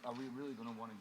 are we really going to want to?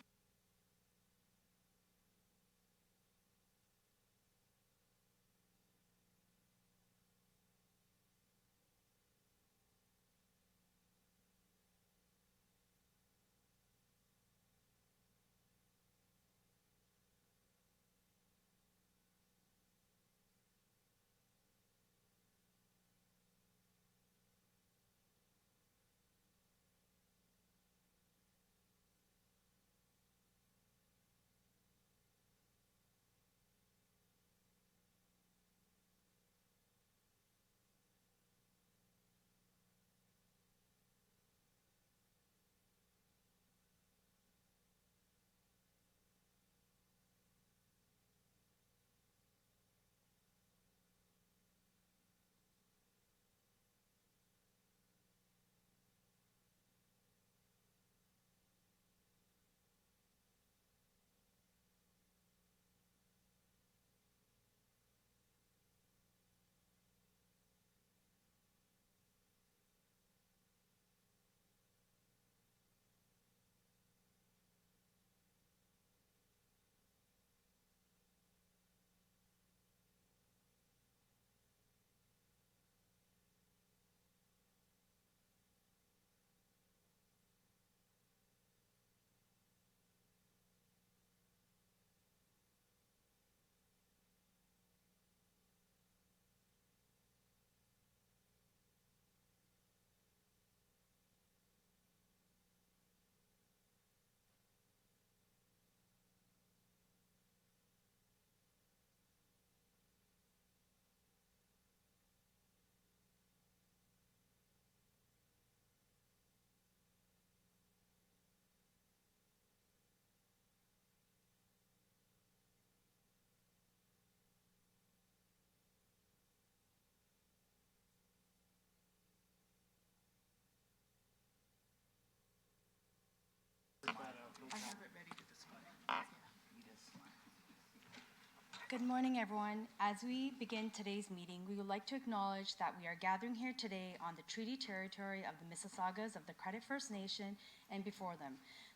Good morning, everyone. As we begin today's meeting, we would like to acknowledge that we are gathering here today on the treaty territory of the Mississaugas of the Credit First Nation and before them,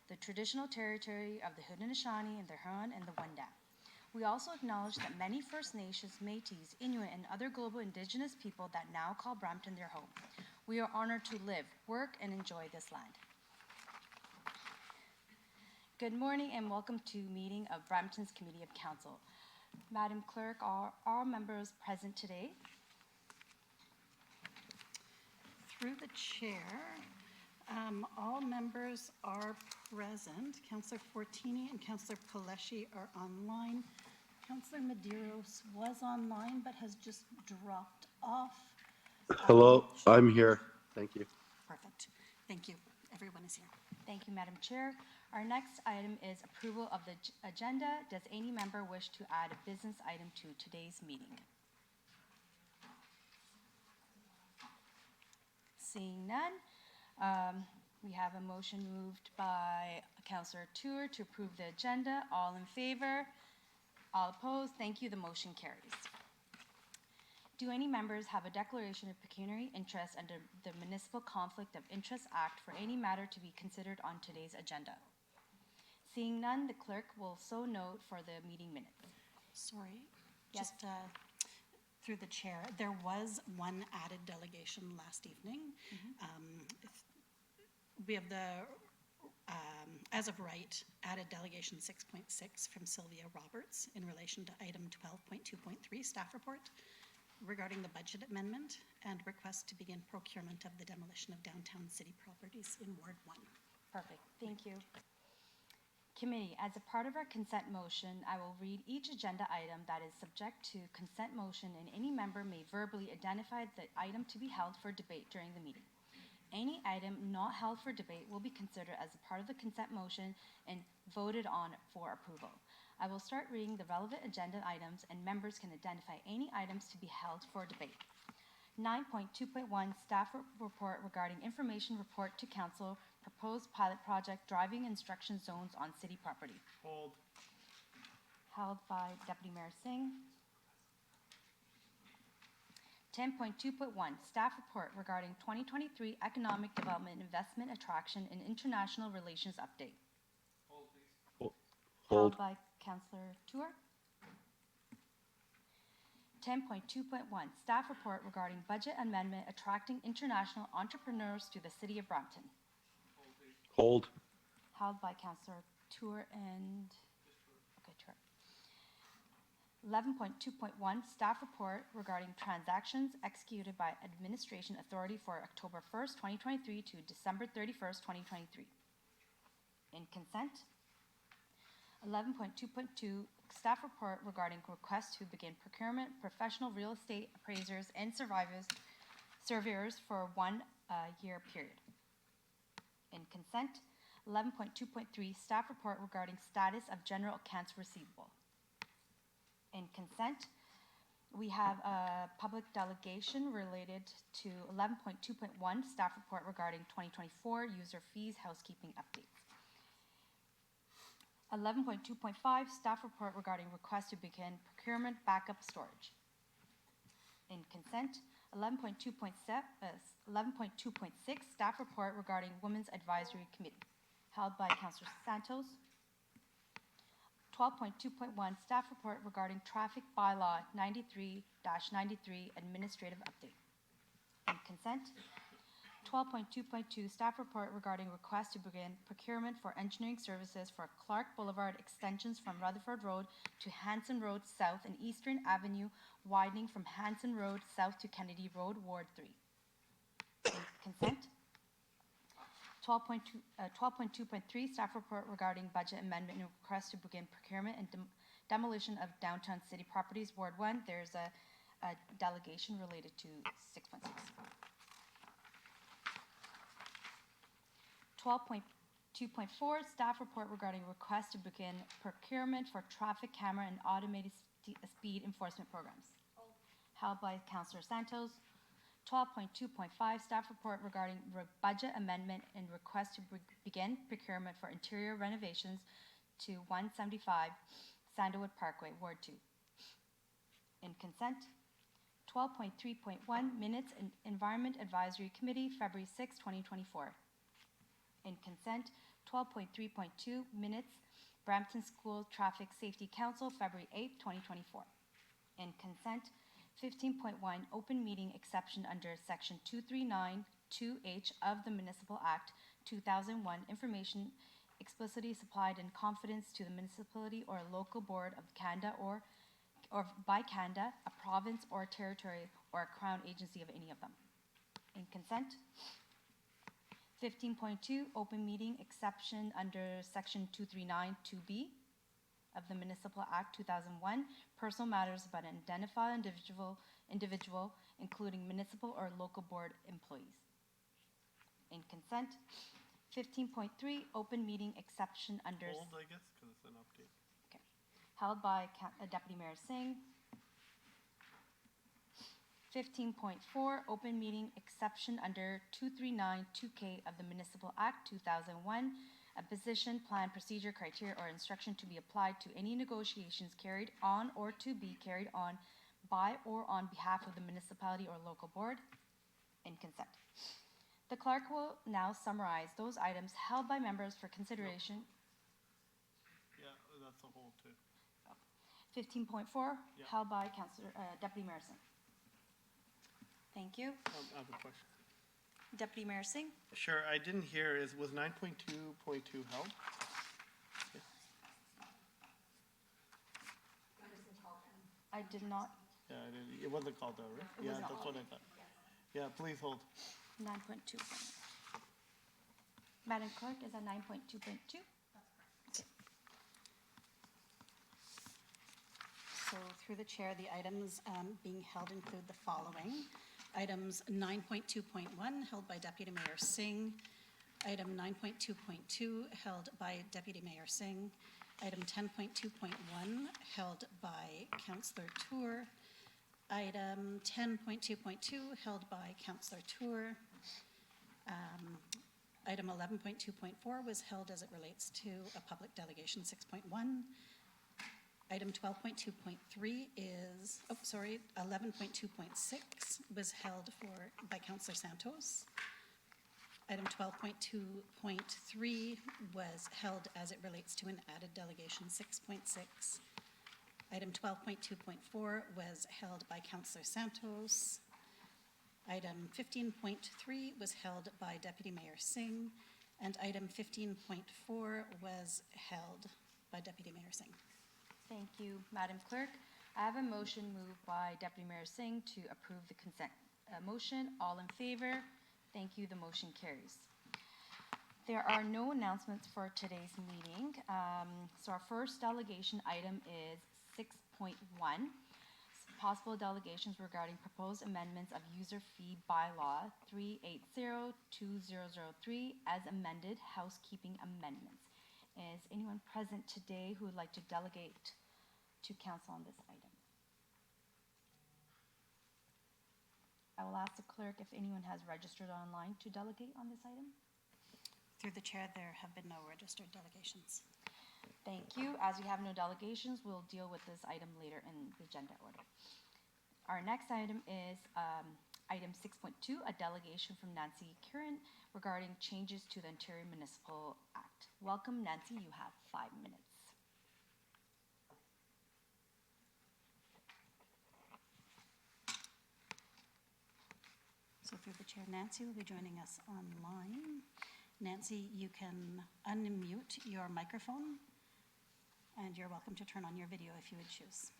the traditional territory of the Haudenosaunee and the Huron and the Wendat. We also acknowledge that many First Nations, Métis, Inuit, and other global Indigenous people that now call Brampton their home. We are honored to live, work, and enjoy this land. Good morning and welcome to meeting of Brampton's Committee of Council. Madam Clerk, are all members present today? Through the chair, all members are present. Councillor Fortini and Councillor Paleshi are online. Councillor Medeiros was online but has just dropped off. Hello, I'm here. Thank you. Perfect. Thank you. Everyone is here. Thank you, Madam Chair. Our next item is approval of the agenda. Does any member wish to add a business item to today's meeting? Seeing none, we have a motion moved by Councillor Tour to approve the agenda. All in favor? All opposed? Thank you. The motion carries. Do any members have a declaration of pecuniary interest under the Municipal Conflict of Interest Act for any matter to be considered on today's agenda? Seeing none, the clerk will so note for the meeting minutes. Sorry, Yes. just through the chair, there was one added delegation last evening. We have the, as of right, added delegation 6.6 from Sylvia Roberts in relation to item 12.2.3 staff report regarding the budget amendment and request to begin procurement of the demolition of downtown city properties in Ward 1. Perfect. Thank you. Committee, as a part of our consent motion, I will read each agenda item that is subject to consent motion, and any member may verbally identify the item to be held for debate during the meeting. Any item not held for debate will be considered as a part of the consent motion and voted on for approval. I will start reading the relevant agenda items, and members can identify any items to be held for debate. 9.2.1 Staff Report regarding Information Report to Council, Proposed Pilot Project Driving Instruction Zones on City Property. Hold. Held by Deputy Mayor Singh. 10.2.1 Staff Report regarding 2023 Economic Development Investment Attraction and International Relations Update. Hold. Held by Councillor Tour. 10.2.1, staff report regarding budget amendment attracting international entrepreneurs to the city of Brampton. Hold. Held by Councillor Tour and, okay, Tour. 11.2.1, staff report regarding transactions executed by administration authority for October 1st, 2023 to December 31st, 2023. In consent. 11.2.2, staff report regarding request to begin procurement professional real estate appraisers and surveyors for 1 year period. In consent. 11.2.3, staff report regarding status of general accounts receivable. In consent. We have a public delegation related to 11.2.1, staff report regarding 2024 user fees housekeeping updates. 11.2.5, staff report regarding request to begin procurement backup storage. In consent. 11.2.6, staff report regarding Women's Advisory Committee, held by Councillor Santos. 12.2.1, staff report regarding traffic bylaw 93-93 administrative update. In consent. 12.2.2, staff report regarding request to begin procurement for engineering services for Clark Boulevard extensions from Rutherford Road to Hanson Road South and Eastern Avenue widening from Hanson Road South to Kennedy Road, Ward 3. In consent. 12.2.3, staff report regarding budget amendment and request to begin procurement and demolition of downtown city properties, Ward 1. There's a delegation related to 6.6. 12.2.4, staff report regarding request to begin procurement for traffic camera and automated speed enforcement programs. Held by Councillor Santos. 12.2.5, staff report regarding budget amendment and request to begin procurement for interior renovations to 175 Sandalwood Parkway, Ward 2. In consent. 12.3.1, minutes and Environment Advisory Committee, February 6, 2024. In consent. 12.3.2, minutes, Brampton School Traffic Safety Council, February 8, 2024. In consent. 15.1, open meeting exception under Section 239(2)H of the Municipal Act 2001, information explicitly supplied in confidence to the municipality or local board of Canada or by Canada, a province or territory, or a crown agency of any of them. In consent. 15.2, open meeting exception under Section 239(2)B of the Municipal Act 2001, personal matters about an identified individual, including municipal or local board employees. In consent. 15.3, open meeting exception under... Hold, I guess, because it's an update. Okay. Held by Deputy Mayor Singh. 15.4, open meeting exception under 239(2)K of the Municipal Act 2001, a position, plan, procedure, criteria, or instruction to be applied to any negotiations carried on or to be carried on by or on behalf of the municipality or local board. In consent. The clerk will now summarize those items held by members for consideration. Yeah, that's a hold too. 15.4, Yeah. held by Deputy Mayor Singh. Thank you. I have a question. Deputy Mayor Singh? Sure, I didn't hear, was 9.2.2 held? Yeah. I did not. Yeah, it wasn't called out, right? It Yeah, was not that's what I thought. Yeah, please hold. 9.2. Madam Clerk, is that 9.2.2? Okay. So through the chair, the items being held include the following. Items 9.2.1 held by Deputy Mayor Singh. Item 9.2.2 held by Deputy Mayor Singh. Item 10.2.1 held by Councillor Tour. Item 10.2.2 held by Councillor Tour. Item 11.2.4 was held as it relates to a public delegation 6.1. Item 12.2.3 is, 11.2.6 was held by Councillor Santos. Item 12.2.3 was held as it relates to an added delegation 6.6. Item 12.2.4 was held by Councillor Santos. Item 15.3 was held by Deputy Mayor Singh, and item 15.4 was held by Deputy Mayor Singh. Thank you, Madam Clerk. I have a motion moved by Deputy Mayor Singh to approve the consent motion. All in favor? Thank you. The motion carries. There are no announcements for today's meeting. So our first delegation item is 6.1. Possible delegations regarding proposed amendments of user fee bylaw 380-2003 as amended, housekeeping amendments. Is anyone present today who would like to delegate to council on this item? I will ask the clerk if anyone has registered online to delegate on this item. Through the chair, there have been no registered delegations. Thank you. As we have no delegations, we'll deal with this item later in the agenda order. Our next item is item 6.2, a delegation from Nancy Curran regarding changes to the Ontario Municipal Act. Welcome, Nancy. You have 5 minutes. So through the chair, Nancy will be joining us online. Nancy, you can unmute your microphone, and you're welcome to turn on your video if you would choose.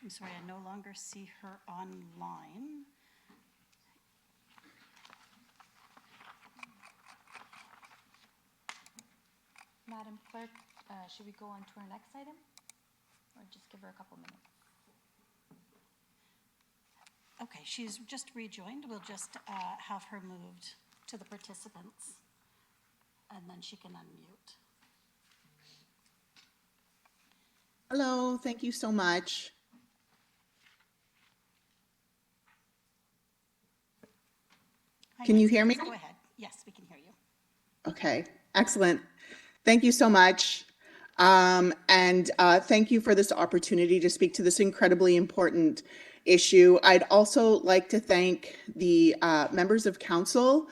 I'm sorry, I no longer see her online. Madam Clerk, should we go on to our next item? Or just give her a couple minutes? Okay, she's just rejoined. We'll just have her moved to the participants, and then she can unmute. Hello, thank you so much. Hi, Can you Nancy, hear me? please go ahead. Yes, we can hear you. Okay, excellent. Thank you so much. Thank you for this opportunity to speak to this incredibly important issue. I'd also like to thank the members of council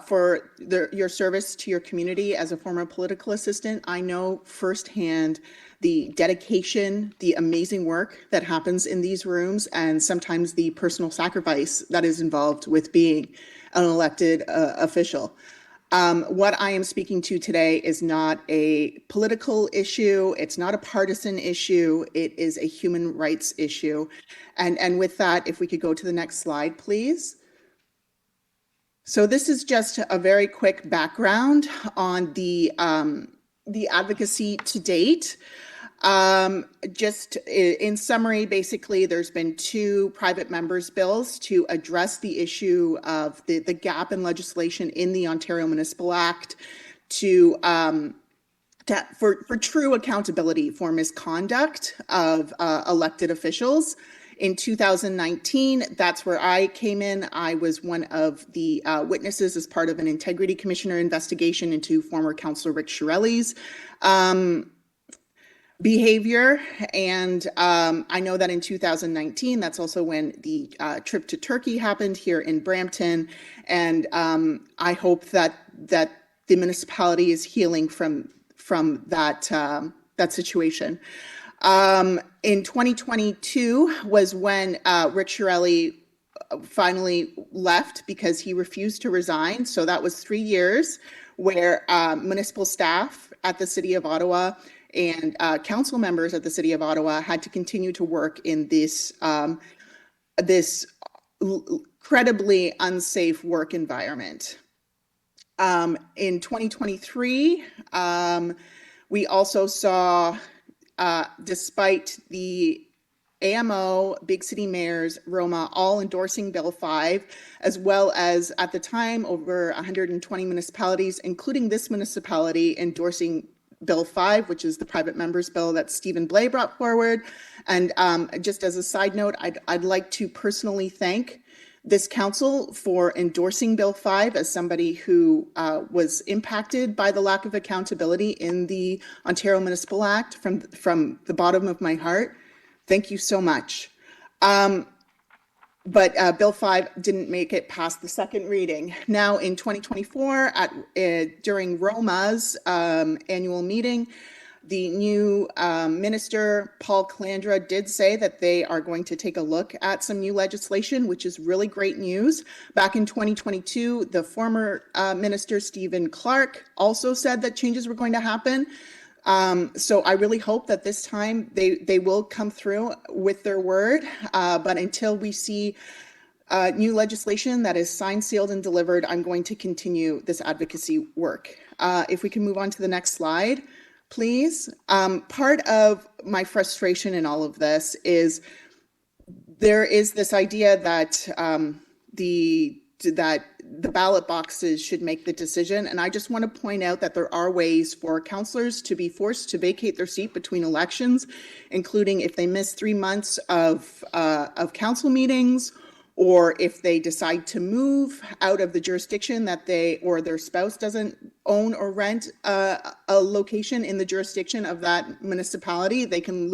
for your service to your community. As a former political assistant, I know firsthand the dedication, the amazing work that happens in these rooms, and sometimes the personal sacrifice that is involved with being an elected official. What I am speaking to today is not a political issue. It's not a partisan issue. It is a human rights issue. And with that, if we could go to the next slide, please. So this is just a very quick background on the advocacy to date. Just in summary, basically, there's been 2 private members' bills to address the issue of the gap in legislation in the Ontario Municipal Act for true accountability for misconduct of elected officials. In 2019, that's where I came in. I was one of the witnesses as part of an Integrity Commissioner investigation into former Councillor Rick Chiarelli's behavior. And I know that in 2019, that's also when the trip to Turkey happened here in Brampton. And I hope that the municipality is healing from that situation. In 2022 was when Rick Chiarelli finally left because he refused to resign. So that was 3 years where municipal staff at the City of Ottawa and council members at the City of Ottawa had to continue to work in this incredibly unsafe work environment. In 2023, we also saw, despite the AMO, Big City Mayors, Roma, all endorsing Bill 5, as well as at the time over 120 municipalities, including this municipality, endorsing Bill 5, which is the private members bill that Stephen Blais brought forward. And just as a side note, I'd like to personally thank this council for endorsing Bill 5 as somebody who was impacted by the lack of accountability in the Ontario Municipal Act from the bottom of my heart. Thank you so much. But Bill 5 didn't make it past the second reading. Now in 2024, during Roma's annual meeting, the new minister, Paul Calandra, did say that they are going to take a look at some new legislation, which is really great news. Back in 2022, the former minister, Stephen Clark, also said that changes were going to happen. So I really hope that this time they will come through with their word. But until we see new legislation that is signed, sealed, and delivered, I'm going to continue this advocacy work. If we can move on to the next slide, please. Part of my frustration in all of this is there is this idea that the ballot boxes should make the decision. And I just want to point out that there are ways for councillors to be forced to vacate their seat between elections, including if they miss 3 months of council meetings, or if they decide to move out of the jurisdiction that they or their spouse doesn't own or rent a location in the jurisdiction of that municipality, they can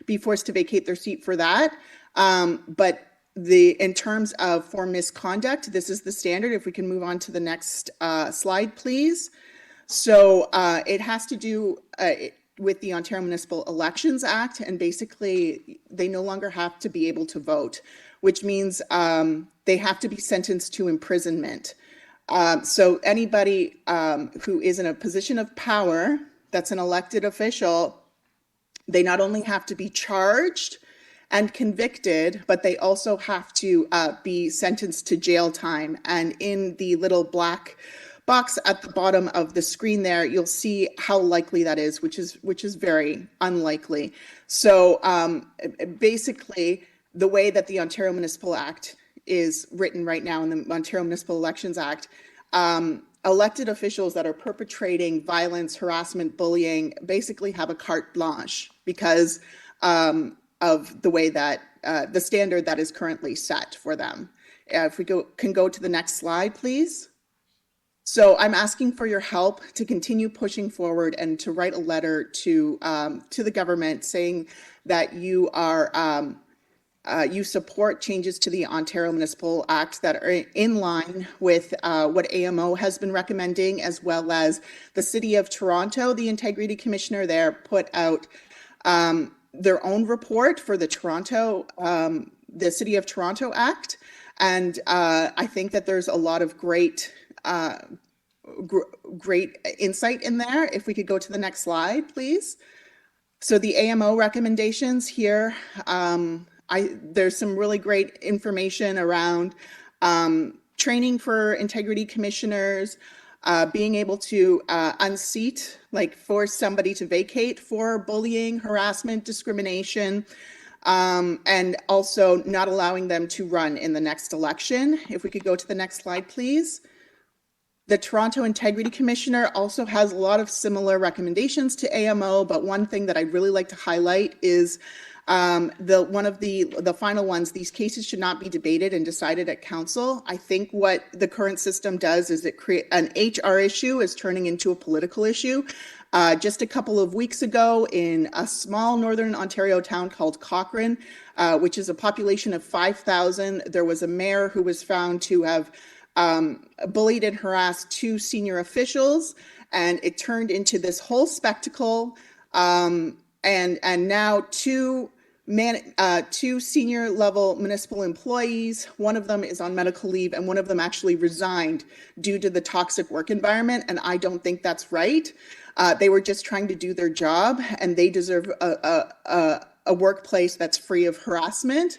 be forced to vacate their seat for that. But in terms of for misconduct, this is the standard. If we can move on to the next slide, please. So it has to do with the Ontario Municipal Elections Act, and basically they no longer have to be able to vote, which means they have to be sentenced to imprisonment. So anybody who is in a position of power, that's an elected official, they not only have to be charged and convicted, but they also have to be sentenced to jail time. And in the little black box at the bottom of the screen there, you'll see how likely that is, which is very unlikely. So basically, the way that the Ontario Municipal Act is written right now in the Ontario Municipal Elections Act, elected officials that are perpetrating violence, harassment, bullying, basically have a carte blanche because of the way that the standard that is currently set for them. If we can go to the next slide, please. So I'm asking for your help to continue pushing forward and to write a letter to the government saying that you are you support changes to the Ontario Municipal Act that are in line with what AMO has been recommending, as well as the City of Toronto. The Integrity Commissioner there put out their own report for the City of Toronto Act. And I think that there's a lot of great insight in there. If we could go to the next slide, please. So the AMO recommendations here, there's some really great information around training for integrity commissioners, being able to unseat, like force somebody to vacate for bullying, harassment, discrimination, and also not allowing them to run in the next election. If we could go to the next slide, please. The Toronto Integrity Commissioner also has a lot of similar recommendations to AMO, but one thing that I'd really like to highlight is one of the final ones. These cases should not be debated and decided at council. I think what the current system does is it create an HR issue is turning into a political issue. Just a couple of weeks ago in a small northern Ontario town called Cochrane, which is a population of 5,000, there was a mayor who was found to have bullied and harassed 2 senior officials, and it turned into this whole spectacle. And now two senior level municipal employees, one of them is on medical leave and one of them actually resigned due to the toxic work environment. And I don't think that's right. They were just trying to do their job, and they deserve a workplace that's free of harassment.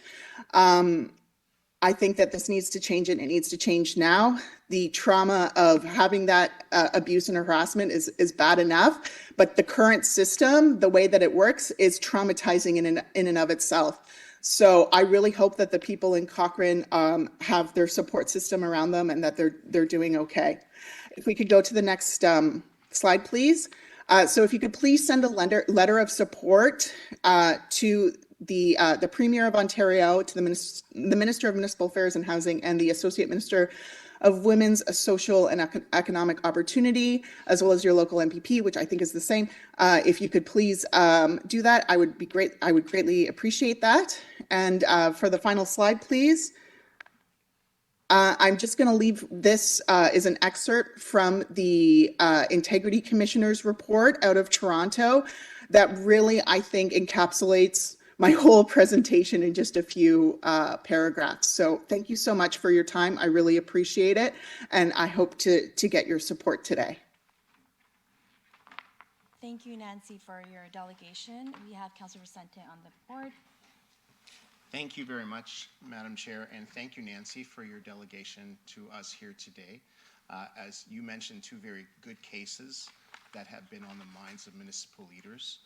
I think that this needs to change, and it needs to change now. The trauma of having that abuse and harassment is bad enough, but the current system, the way that it works, is traumatizing in and of itself. So I really hope that the people in Cochrane have their support system around them and that they're doing okay. If we could go to the next slide, please. So if you could please send a letter of support to the Premier of Ontario, to the Minister of Municipal Affairs and Housing, and the Associate Minister of Women's Social and Economic Opportunity, as well as your local MPP, which I think is the same. If you could please do that, I would greatly appreciate that. And for the final slide, please. I'm just going to leave this is an excerpt from the Integrity Commissioner's report out of Toronto that really, I think, encapsulates my whole presentation in just a few paragraphs. So thank you so much for your time. I really appreciate it. And I hope to get your support today. Thank you, Nancy, for your delegation. We have Councillor Vicente on the board. Thank you very much, Madam Chair, and thank you, Nancy, for your delegation to us here today. As you mentioned, two very good cases that have been on the minds of municipal leaders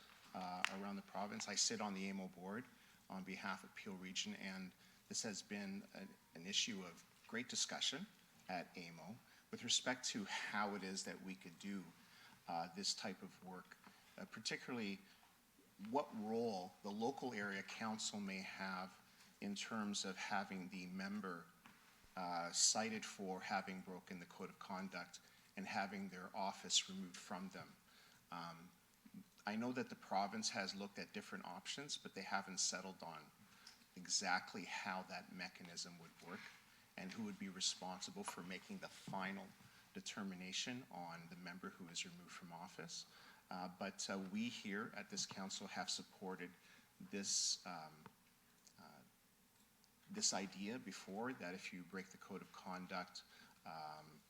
around the province. I sit on the AMO board on behalf of Peel Region, and this has been an issue of great discussion at AMO with respect to how it is that we could do this type of work, particularly what role the local area council may have in terms of having the member cited for having broken the code of conduct and having their office removed from them. I know that the province has looked at different options, but they haven't settled on exactly how that mechanism would work and who would be responsible for making the final determination on the member who is removed from office. But we here at this council have supported this this idea before, that if you break the code of conduct,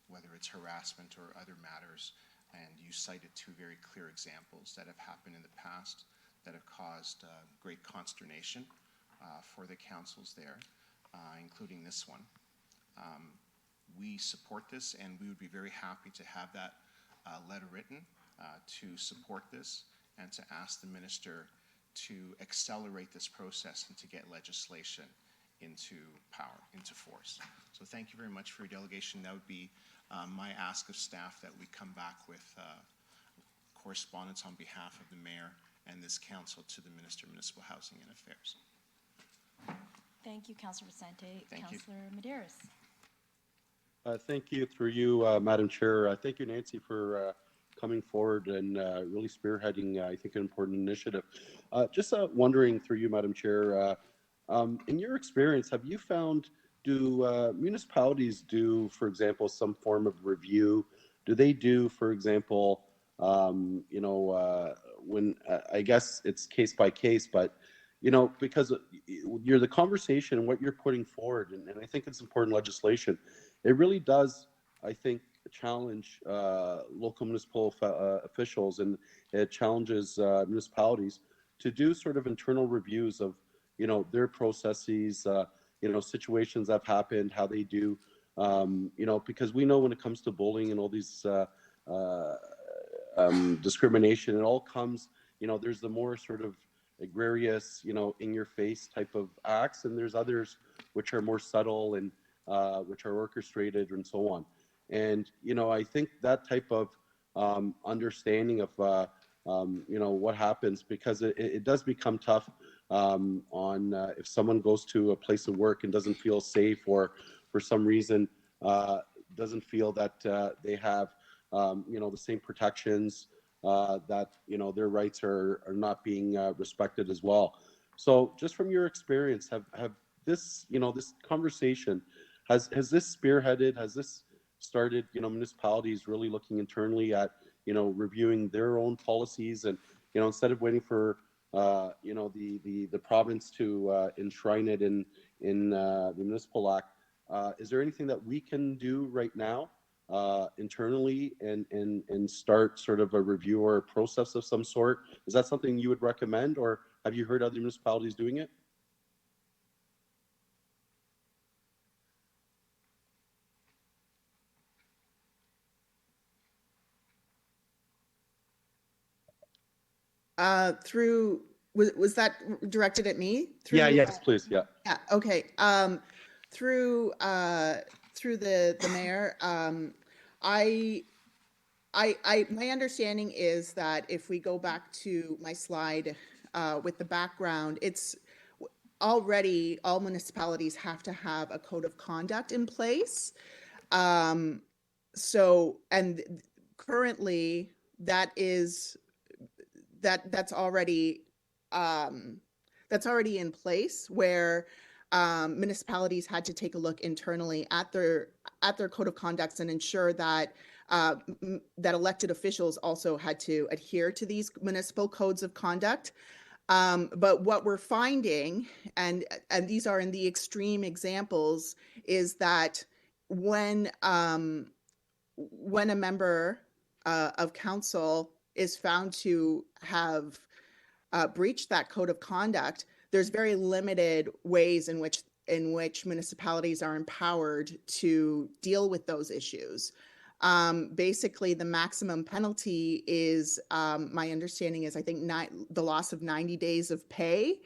whether it's harassment or other matters, and you cited two very clear examples that have happened in the past that have caused great consternation for the councils there, including this one. We support this, and we would be very happy to have that letter written to support this and to ask the minister to accelerate this process and to get legislation into power, into force. So thank you very much for your delegation. That would be my ask of staff, that we come back with correspondence on behalf of the mayor and this council to the Minister of Municipal Housing and Affairs. Thank you, Councillor Vicente. Thank you. Councillor Medeiros. Thank you, through you, Madam Chair. Thank you, Nancy, for coming forward and really spearheading, I think, an important initiative. Just wondering, through you, Madam Chair, in your experience, have you found, do municipalities do, for example, some form of review? Do they do, for example, you know, when I guess it's case by case, but you know, because you're the conversation and what you're putting forward, and I think it's important legislation. It really does, I think, challenge local municipal officials, and it challenges municipalities to do sort of internal reviews of, you know, their processes, you know, situations that have happened, how they do, you know, because we know when it comes to bullying and all these discrimination, it all comes, you know, there's the more sort of egregious, you know, in your face type of acts, and there's others which are more subtle and which are orchestrated and so on. And, you know, I think that type of understanding of, you know, what happens, because it does become tough on if someone goes to a place of work and doesn't feel safe, or for some reason doesn't feel that they have, you know, the same protections, that, you know, their rights are not being respected as well. So just from your experience, have this, you know, this conversation, has this spearheaded, has this started, you know, municipalities really looking internally at, you know, reviewing their own policies, and, you know, instead of waiting for, you know, the province to enshrine it in the Municipal Act, is there anything that we can do right now internally and start sort of a review or a process of some sort? Is that something you would recommend, or have you heard other municipalities doing it? Was that directed at me? Yeah, yes, please, yeah. Yeah, okay. Through the mayor, my understanding is that if we go back to my slide with the background, it's already all municipalities have to have a code of conduct in place. So, and currently that's already in place where municipalities had to take a look internally at their code of conducts and ensure that that elected officials also had to adhere to these municipal codes of conduct. But what we're finding, and these are in the extreme examples, is that when a member of council is found to have breached that code of conduct, there's very limited ways in which municipalities are empowered to deal with those issues. Basically, the maximum penalty is, my understanding is, I think, the loss of 90 days of pay.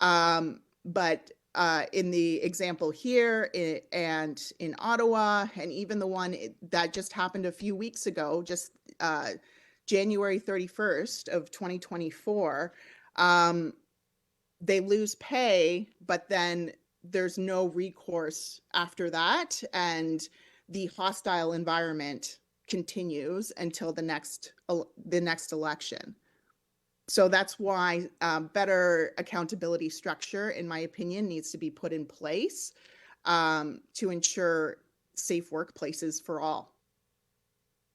But in the example here and in Ottawa, and even the one that just happened a few weeks ago, just January 31st of 2024, they lose pay, but then there's no recourse after that. And the hostile environment continues until the next election. So that's why better accountability structure, in my opinion, needs to be put in place to ensure safe workplaces for all.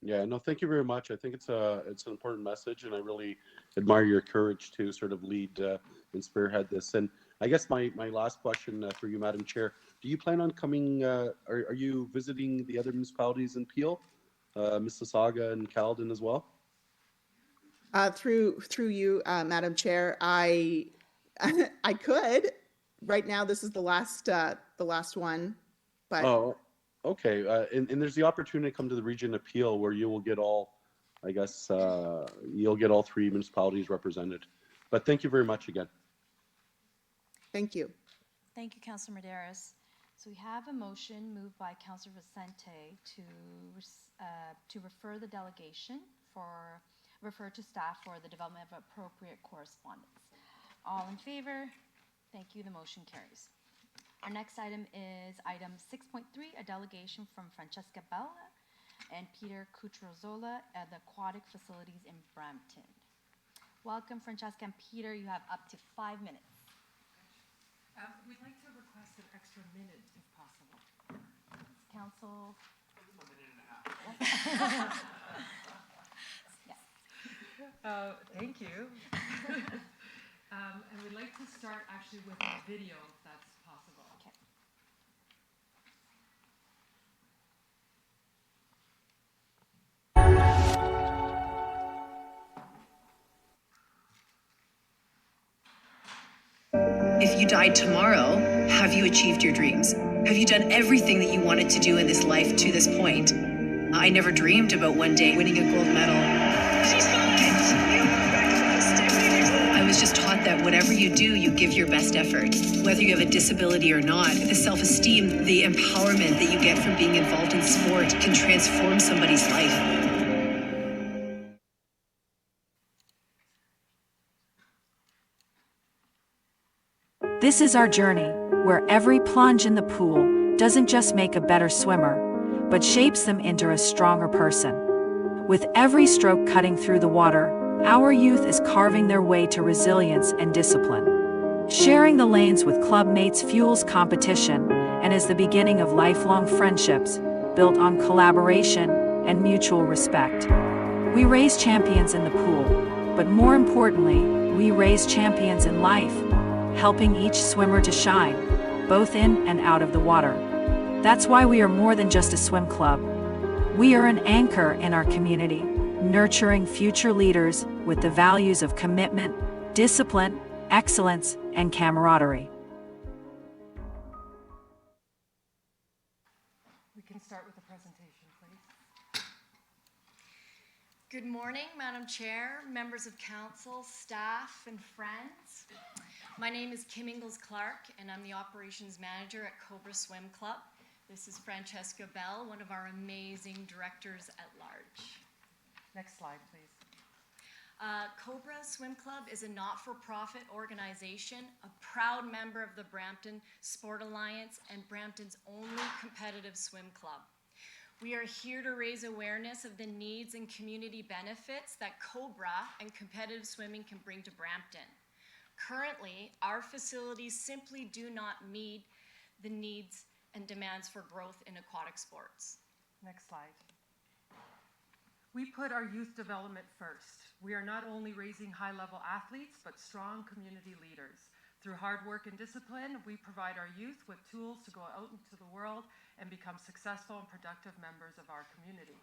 Yeah, no, thank you very much. I think it's an important message, and I really admire your courage to sort of lead and spearhead this. And I guess my last question for you, Madam Chair, do you plan on coming, are you visiting the other municipalities in Peel, Mississauga and Caledon as well? Through you, Madam Chair, I could. Right now, this is the last one, but Oh, okay. And there's the opportunity to come to the Region of Peel where you will get all, I guess, you'll get all three municipalities represented. But thank you very much again. thank you. Thank you, Councillor Medeiros. So we have a motion moved by Councillor Vicente to refer the delegation refer to staff for the development of appropriate correspondence. All in favor? Thank you. The motion carries. Our next item is item 6.3, a delegation from Francesca Bell and Peter Cutrozola at the Aquatic Facilities in Brampton. Welcome, Francesca and Peter. You have up to 5 minutes. We'd like to request an extra minute if possible. Council. A minute and a half. Yes. Thank you. And we'd like to start actually with a video, if that's possible. Okay. If you died tomorrow, have you achieved your dreams? Have you done everything that you wanted to do in this life to this point? I never dreamed about one day winning a gold medal. I was just taught that whatever you do, you give your best effort. Whether you have a disability or not, the self-esteem, the empowerment that you get from being involved in sport can transform somebody's life. This is our journey, where every plunge in the pool doesn't just make a better swimmer, but shapes them into a stronger person. With every stroke cutting through the water, our youth is carving their way to resilience and discipline. Sharing the lanes with club mates fuels competition and is the beginning of lifelong friendships built on collaboration and mutual respect. We raise champions in the pool, but more importantly, we raise champions in life, helping each swimmer to shine, both in and out of the water. That's why we are more than just a swim club. We are an anchor in our community, nurturing future leaders with the values of commitment, discipline, excellence, and camaraderie. We can start with the presentation, please. Good morning, Madam Chair, members of council, staff, and friends. My name is Kim Ingalls-Clark, and I'm the operations manager at Cobra Swim Club. This is Francesca Bell, one of our amazing directors at large. Next slide, please. Cobra Swim Club is a not-for-profit organization, a proud member of the Brampton Sport Alliance and Brampton's only competitive swim club. We are here to raise awareness of the needs and community benefits that Cobra and competitive swimming can bring to Brampton. Currently, our facilities simply do not meet the needs and demands for growth in aquatic sports. Next slide. We put our youth development first. We are not only raising high-level athletes, but strong community leaders. Through hard work and discipline, we provide our youth with tools to go out into the world and become successful and productive members of our community.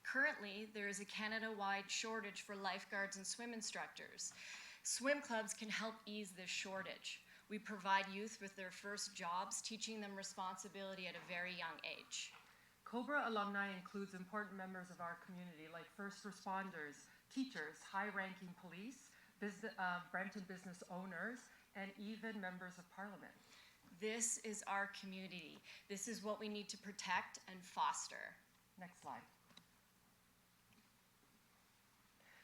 Currently, there is a Canada-wide shortage for lifeguards and swim instructors. Swim clubs can help ease this shortage. We provide youth with their first jobs, teaching them responsibility at a very young age. Cobra alumni includes important members of our community like first responders, teachers, high-ranking police, Brampton business owners, and even members of parliament. This is our community. This is what we need to protect and foster. Next slide.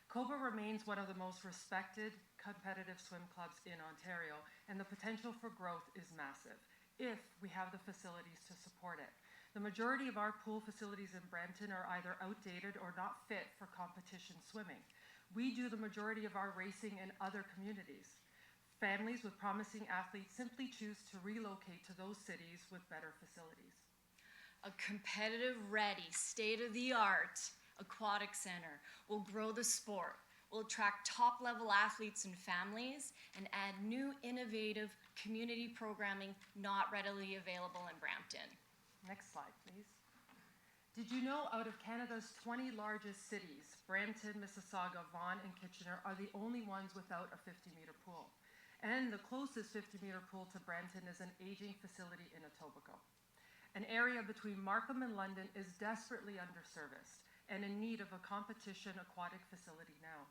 Cobra remains one of the most respected competitive swim clubs in Ontario, and the potential for growth is massive if we have the facilities to support it. The majority of our pool facilities in Brampton are either outdated or not fit for competition swimming. We do the majority of our racing in other communities. Families with promising athletes simply choose to relocate to those cities with better facilities. A competitive, ready, state-of-the-art aquatic center will grow the sport, will attract top-level athletes and families, and add new, innovative community programming not readily available in Brampton. Next slide, please. Did you know out of Canada's 20 largest cities, Brampton, Mississauga, Vaughan, and Kitchener are the only ones without a 50-meter pool? And the closest 50-meter pool to Brampton is an aging facility in Etobicoke. An area between Markham and London is desperately underserviced and in need of a competition aquatic facility now.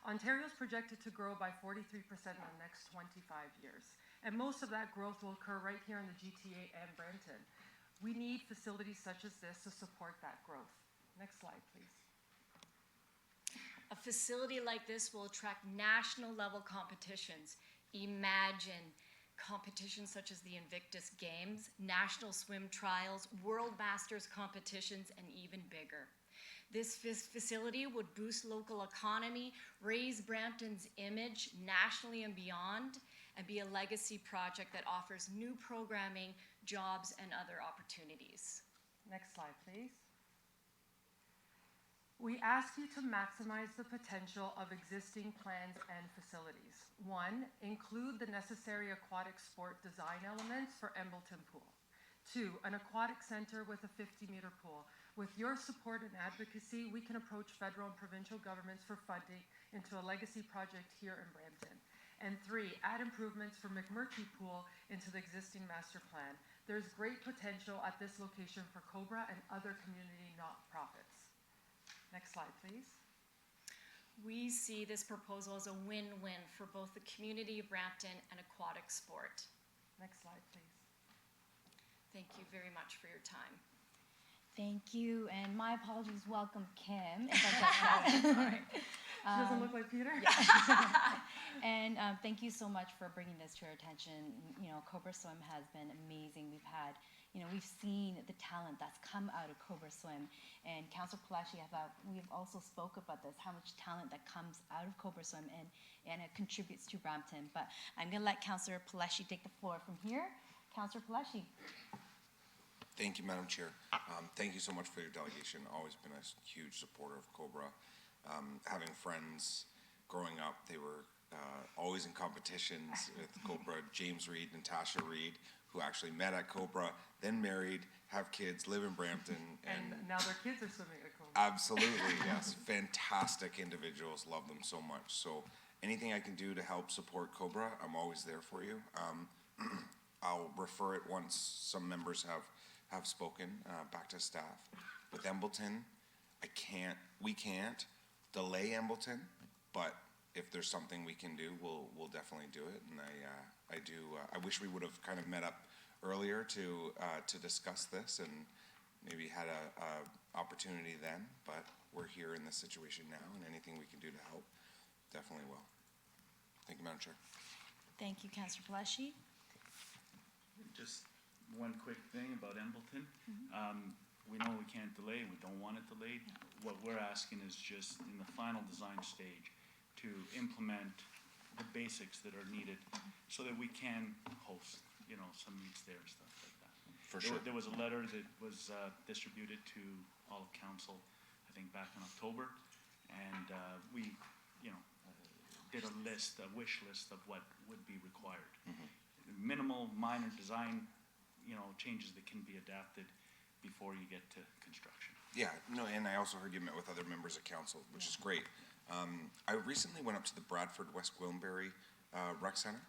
Ontario is projected to grow by 43% in the next 25 years, and most of that growth will occur right here in the GTA and Brampton. We need facilities such as this to support that growth. Next slide, please. A facility like this will attract national level competitions. Imagine competitions such as the Invictus Games, National Swim Trials, World Masters competitions, and even bigger. This facility would boost local economy, raise Brampton's image nationally and beyond, and be a legacy project that offers new programming, jobs, and other opportunities. Next slide, please. We ask you to maximize the potential of existing plans and facilities. 1, include the necessary aquatic sport design elements for Embleton Pool. 2, an aquatic center with a 50-meter pool. With your support and advocacy, we can approach federal and provincial governments for funding into a legacy project here in Brampton. And 3, add improvements for McMurtry Pool into the existing master plan. There's great potential at this location for Cobra and other community not-profits. Next slide, please. We see this proposal as a win-win for both the community of Brampton and aquatic sport. Next slide, please. Thank you very much for your time. Thank you, and my apologies, welcome Kim. If I said that. She doesn't look like Peter? And thank you so much for bringing this to our attention. You know, Cobra Swim has been amazing. We've seen the talent that's come out of Cobra Swim, and Councillor Palashi, we've also spoke about this, how much talent that comes out of Cobra Swim and it contributes to Brampton. But I'm gonna let Councillor Palashi take the floor from here. Councillor Palashi. Thank you, Madam Chair. Thank you so much for your delegation. Always been a huge supporter of Cobra. Having friends growing up, they were always in competitions with Cobra. James Reed, Natasha Reed, who actually met at Cobra, then married, have kids, live in Brampton. And now their kids are swimming at Cobra. Absolutely, yes. Fantastic individuals. Love them so much. So anything I can do to help support Cobra, I'm always there for you. I'll refer it once some members have spoken back to staff. With Embleton, we can't delay Embleton, but if there's something we can do, we'll definitely do it. And I wish we would have kind of met up earlier to discuss this, and maybe had a opportunity then, but we're here in this situation now, and anything we can do to help, definitely will. Thank you, Madam Chair. Thank you, Councillor Palashi. Just one quick thing about Embleton. We know we can't delay, we don't want it delayed. What we're asking is just in the final design stage to implement the basics that are needed so that we can host, some meets there and stuff like that. For sure. There was a letter that was distributed to all of council, I think back in October, and we, did a wish list of what would be required. Minimal, minor design, changes that can be adapted before you get to construction. Yeah, no, and I also heard you met with other members of council, which is great. I recently went up to the Bradford West Gwillimbury Rec Center,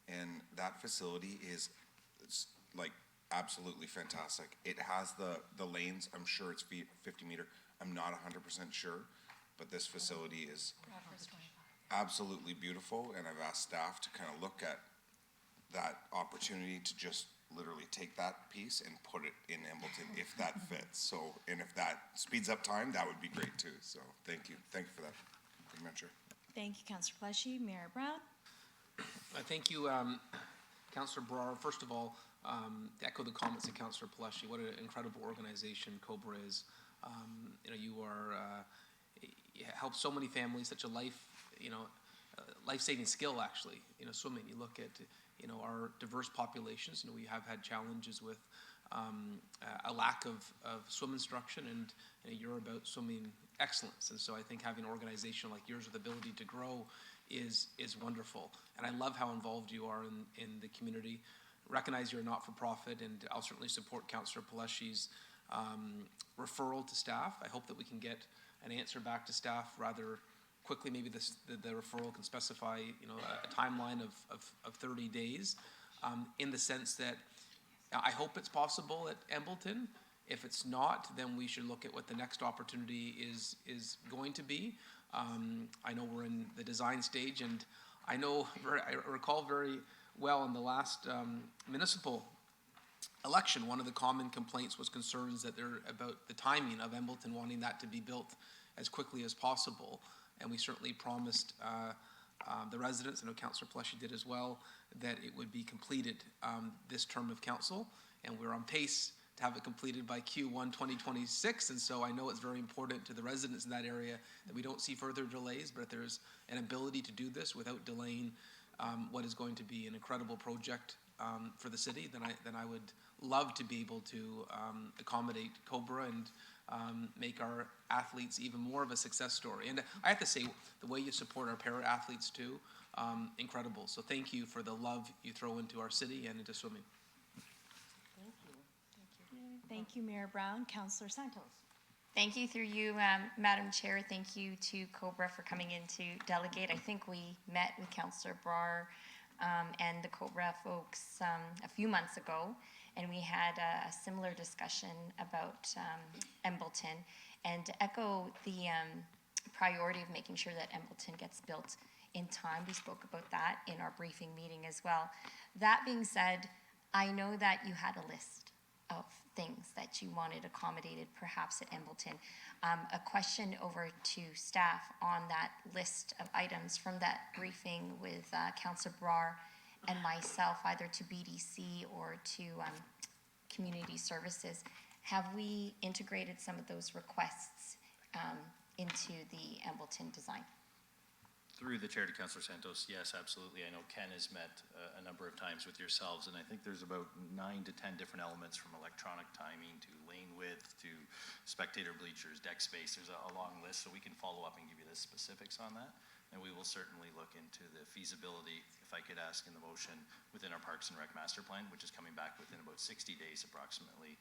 and that facility is like absolutely fantastic. It has the lanes. I'm sure it's 50 meter. I'm not 100% sure, but this facility is absolutely beautiful, and I've asked staff to kind of look at that opportunity to just literally take that piece and put it in Embleton if that fits. So, and if that speeds up time, that would be great too. So thank you for that. Thank you, Madam Chair. Thank you, Councillor Palashi. Mayor Brown. Thank you, Councillor Brar. First of all, to echo the comments of Councillor Palashi, what an incredible organization Cobra is. You are help so many families, such a life-saving skill actually. Swimming. You look at our diverse populations. We have had challenges with a lack of swim instruction, and you're about swimming excellence. And so I think having an organization like yours with the ability to grow is wonderful. And I love how involved you are in the community. Recognize you're not for profit, and I'll certainly support Councillor Palashi's referral to staff. I hope that we can get an answer back to staff rather quickly. Maybe the referral can specify a timeline of 30 days, in the sense that I hope it's possible at Embleton. If it's not, then we should look at what the next opportunity is going to be. I know we're in the design stage, and I recall very well in the last municipal election, one of the common complaints was concerns that they're about the timing of Embleton wanting that to be built as quickly as possible. And we certainly promised the residents, I know Councillor Palashi did as well, that it would be completed this term of council, and we're on pace to have it completed by Q1 2026. And so I know it's very important to the residents in that area that we don't see further delays, but if there's an ability to do this without delaying what is going to be an incredible project for the city, then I would love to be able to accommodate Cobra and make our athletes even more of a success story. And I have to say, the way you support our para-athletes too, incredible. So thank you for the love you throw into our city and into swimming. Thank you, Mayor Brown. Councillor Santos. Thank you, through you, Madam Chair. Thank you to Cobra for coming in to delegate. I think we met with Councillor Brar and the Cobra folks a few months ago, and we had a similar discussion about Embleton. And to echo the priority of making sure that Embleton gets built in time, we spoke about that in our briefing meeting as well. That being said, I know that you had a list of things that you wanted accommodated perhaps at Embleton. A question over to staff on that list of items from that briefing with Councillor Brar and myself, either to BDC or to Community Services. Have we integrated some of those requests into the Embleton design? Through the chair to Councillor Santos, yes, absolutely. I know Ken has met a number of times with yourselves, and I think there's about 9 to 10 different elements, from electronic timing to lane width to spectator bleachers, deck space. There's a long list, so we can follow up and give you the specifics on that. And we will certainly look into the feasibility, if I could ask in the motion, within our Parks and Rec Master Plan, which is coming back within about 60 days approximately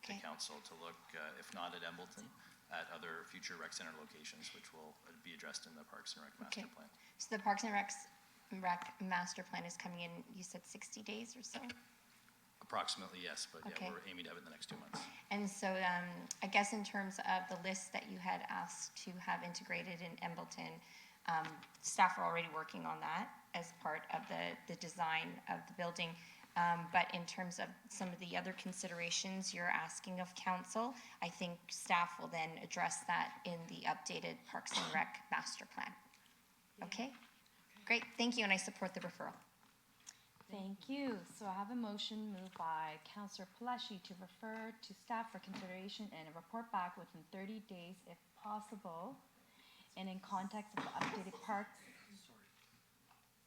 to council, to look, if not at Embleton, at other future rec center locations, which will be addressed in the Parks and Rec Master Plan. So the Parks and Rec Master Plan is coming in, you said 60 days or so? Approximately, yes, but yeah, we're aiming to have it in the next 2 months. And so I guess in terms of the list that you had asked to have integrated in Embleton, staff are already working on that as part of the design of the building. But in terms of some of the other considerations you're asking of council, I think staff will then address that in the updated Parks and Rec master plan. Okay? Great, thank you, and I support the referral. Thank you. So I have a motion moved by Councillor Palashi to refer to staff for consideration and a report back within 30 days if possible. And in context of the updated parks.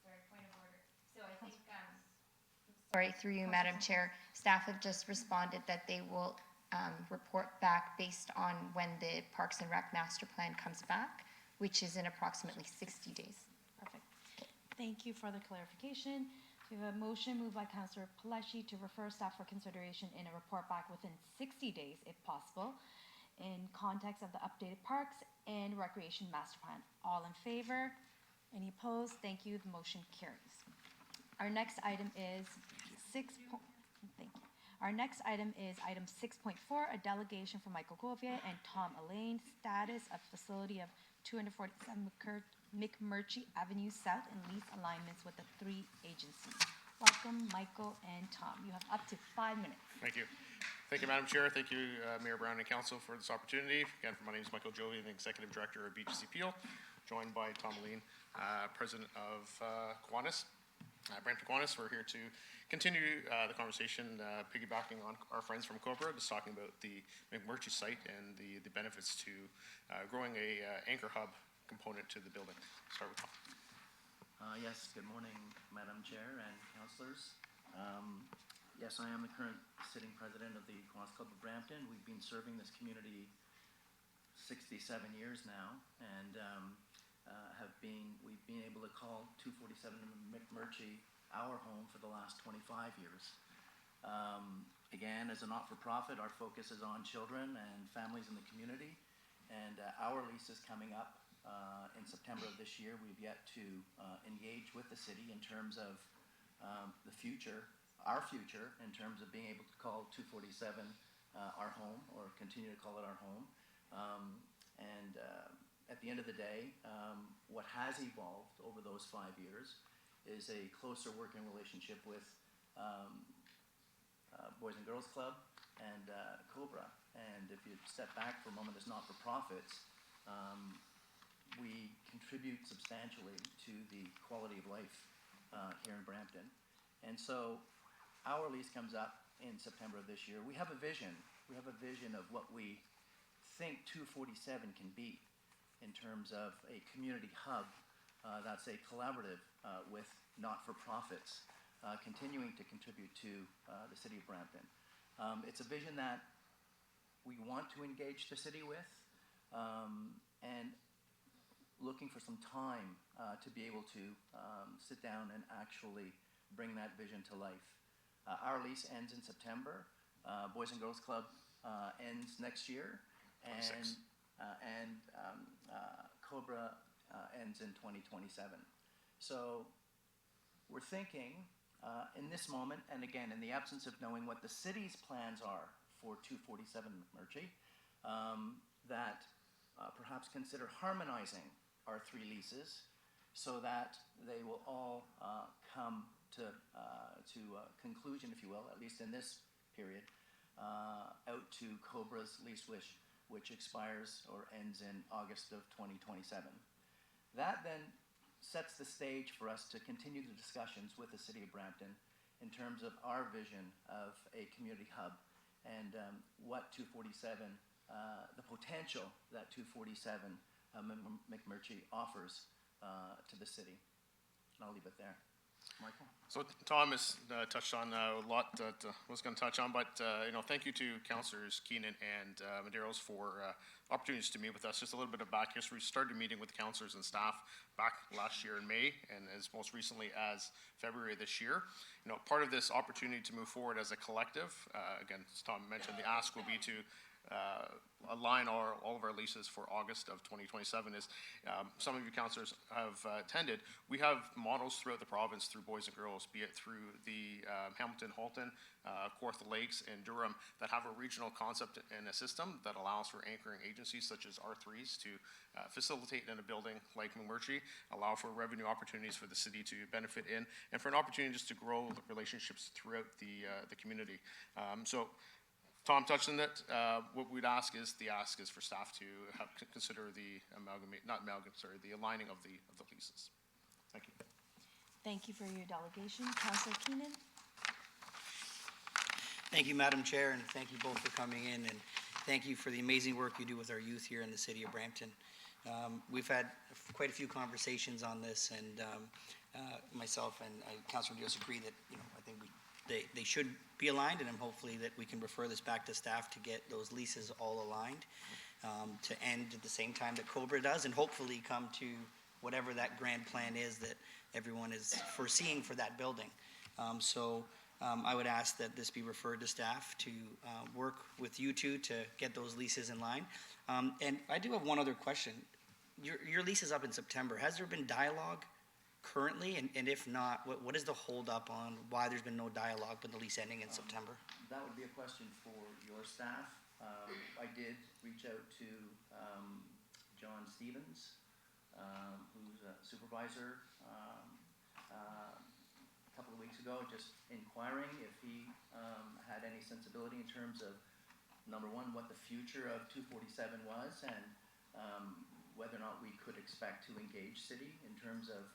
Sorry, point of order. So I think, sorry, through you, Madam Chair, staff have just responded that they will report back based on when the Parks and Rec master plan comes back, which is in approximately 60 days. Perfect. Thank you for the clarification. We have a motion moved by Councillor Palashi to refer staff for consideration in a report back within 60 days if possible in context of the updated parks and recreation master plan. All in favor? Any opposed? Thank you. The motion carries. Our next item is thank you. Our next item is item 6.4, a delegation from Michael Govier and Tom Elaine, status of facility of 247 McMurtry Avenue South and lease alignments with the 3 agencies. Welcome, Michael and Tom. You have up to 5 minutes. Thank you. Thank you, Madam Chair. Thank you, Mayor Brown and Council, for this opportunity. Again, my name is Michael Jovi, the Executive Director of BGC Peel, joined by Tom Elaine, President of Kiwanis. Brampton Kiwanis. We're here to continue the conversation, piggybacking on our friends from Cobra, just talking about the McMurtry site and the benefits to growing a anchor hub component to the building. Start with Tom. Yes, good morning, Madam Chair and councillors. Yes, I am the current sitting president of the Kiwanis Club of Brampton. We've been serving this community 67 years now, and we've been able to call 247 McMurtry our home for the last 25 years. Again, as a not-for-profit, our focus is on children and families in the community, and our lease is coming up in September of this year. We've yet to engage with the city in terms of the future, our future, in terms of being able to call 247 our home, or continue to call it our home. At the end of the day, what has evolved over those 5 years is a closer working relationship with Boys and Girls Club and Cobra. And if you step back for a moment as not-for-profits, we contribute substantially to the quality of life here in Brampton. And so our lease comes up in September of this year. We have a vision. We have a vision of what we think 247 can be in terms of a community hub that's a collaborative with not-for-profits continuing to contribute to the city of Brampton. It's a vision that we want to engage the city with, and looking for some time to be able to sit down and actually bring that vision to life. Our lease ends in September. Boys and Girls Club ends next year, and Cobra ends in 2027. So we're thinking in this moment, and again, in the absence of knowing what the city's plans are for 247 McMurtry, that perhaps consider harmonizing our 3 leases so that they will all come to conclusion, if you will, at least in this period, out to Cobra's lease which expires or ends in August of 2027. That then sets the stage for us to continue the discussions with the City of Brampton in terms of our vision of a community hub and what 247, the potential that 247 McMurtry offers to the city. And I'll leave it there. Michael? So Tom has touched on a lot that I was going to touch on, but thank you to Councillors Keenan and Medeiros for opportunities to meet with us. Just a little bit of back history. We started meeting with councillors and staff back last year in May, and as most recently as February this year. Part of this opportunity to move forward as a collective, again, as Tom mentioned, the ask will be to align all of our leases for August of 2027 is, some of you councillors have attended, we have models throughout the province through Boys and Girls, be it through the Hamilton, Halton, Kawartha Lakes, and Durham, that have a regional concept and a system that allows for anchoring agencies such as R3s to facilitate in a building like McMurtry, allow for revenue opportunities for the city to benefit in, and for an opportunity just to grow the relationships throughout the community. So Tom touched on it. What we'd ask is for staff to consider the the aligning of the leases. Thank you. Thank you for your delegation. Councillor Keenan? Thank you, Madam Chair, and thank you both for coming in, and thank you for the amazing work you do with our youth here in the city of Brampton. We've had quite a few conversations on this, and myself and Councillor Dios agree that, I think they should be aligned, and I'm hopefully that we can refer this back to staff to get those leases all aligned, to end at the same time that Cobra does, and hopefully come to whatever that grand plan is that everyone is foreseeing for that building. I would ask that this be referred to staff to work with you two to get those leases in line. And I do have one other question. Your lease is up in September. Has there been dialogue currently? And if not, what is the hold up on why there's been no dialogue with the lease ending in September? That would be a question for your staff. I did reach out to John Stevens, who's a supervisor, a couple of weeks ago, just inquiring if he had any sensibility in terms of, number one, what the future of 247 was, and whether or not we could expect to engage city in terms of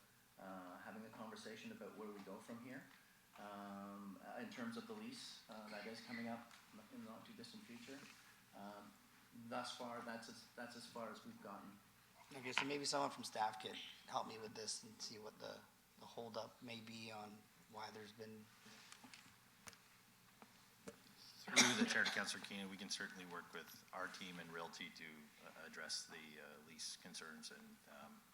having a conversation about where we go from here. In terms of the lease that is coming up in the not too distant future. Thus far, that's as far as we've gotten. Okay, so maybe someone from staff could help me with this and see what the hold up may be on why there's been. Through the chair to Councillor Keenan, we can certainly work with our team and Realty to address the lease concerns and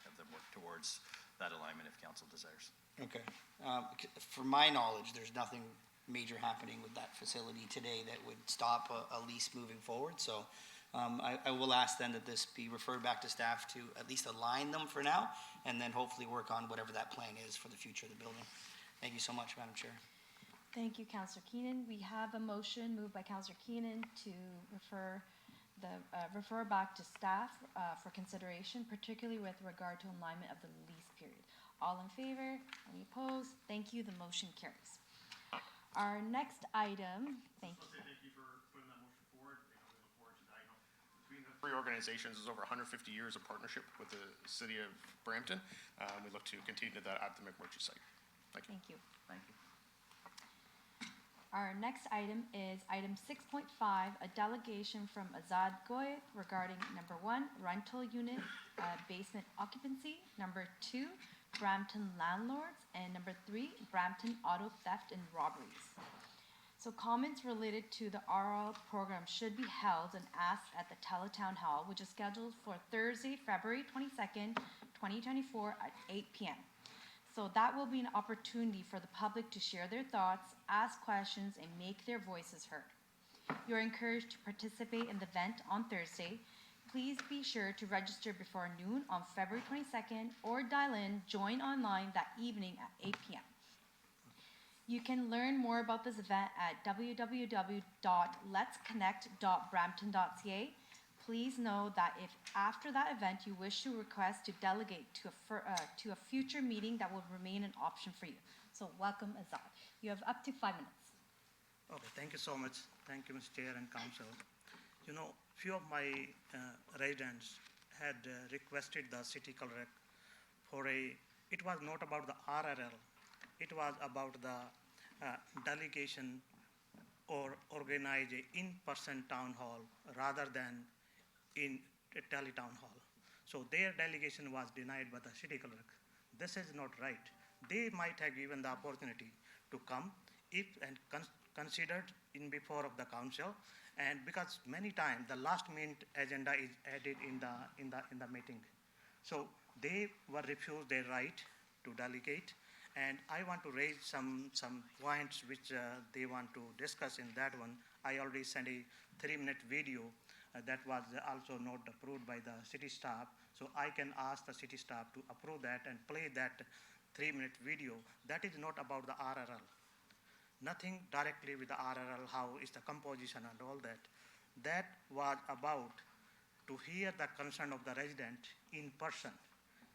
have them work towards that alignment if council desires. Okay. For my knowledge, there's nothing major happening with that facility today that would stop a lease moving forward. So I will ask then that this be referred back to staff to at least align them for now, and then hopefully work on whatever that plan is for the future of the building. Thank you so much, Madam Chair. Thank you, Councillor Keenan. We have a motion moved by Councillor Keenan to refer back to staff for consideration, particularly with regard to alignment of the lease period. All in favor? Any opposed? Thank you. The motion carries. Our next item, thank you. Thank you for putting that motion forward. We look forward to that. Between the three organizations, there's over 150 years of partnership with the city of Brampton. We look to continue that at the McMurtry site. Thank you. Thank you. Thank you. Our next item is item 6.5, a delegation from Azad Goy regarding number 1, rental unit basement occupancy, number 2, Brampton landlords, and number 3, Brampton auto theft and robberies. So comments related to the RL program should be held and asked at the Teletown Hall, which is scheduled for Thursday, February 22nd, 2024 at 8 p.m. So that will be an opportunity for the public to share their thoughts, ask questions, and make their voices heard. You're encouraged to participate in the event on Thursday. Please be sure to register before noon on February 22nd or dial in, join online that evening at 8 p.m. You can learn more about this event at www.letsconnect.brampton.ca. Please know that if after that event you wish to request to delegate to a future meeting, that will remain an option for you. So welcome, Azad. You have up to 5 minutes. Okay, thank you so much. Thank you, Mr. Chair and Council. Few of my residents had requested the city clerk for it was not about the RRL, it was about the delegation or organize a in-person town hall rather than in a teletown hall. So their delegation was denied by the city clerk. This is not right. They might have given the opportunity to come if and considered in before of the council, and because many times the last minute agenda is added in the meeting. So they were refused their right to delegate, And I want to raise some points which they want to discuss in that one. I already sent a 3-minute video that was also not approved by the city staff. So I can ask the city staff to approve that and play that 3-minute video. That is not about the RRL. Nothing directly with the RRL, how is the composition and all that. That was about to hear the concern of the resident in person.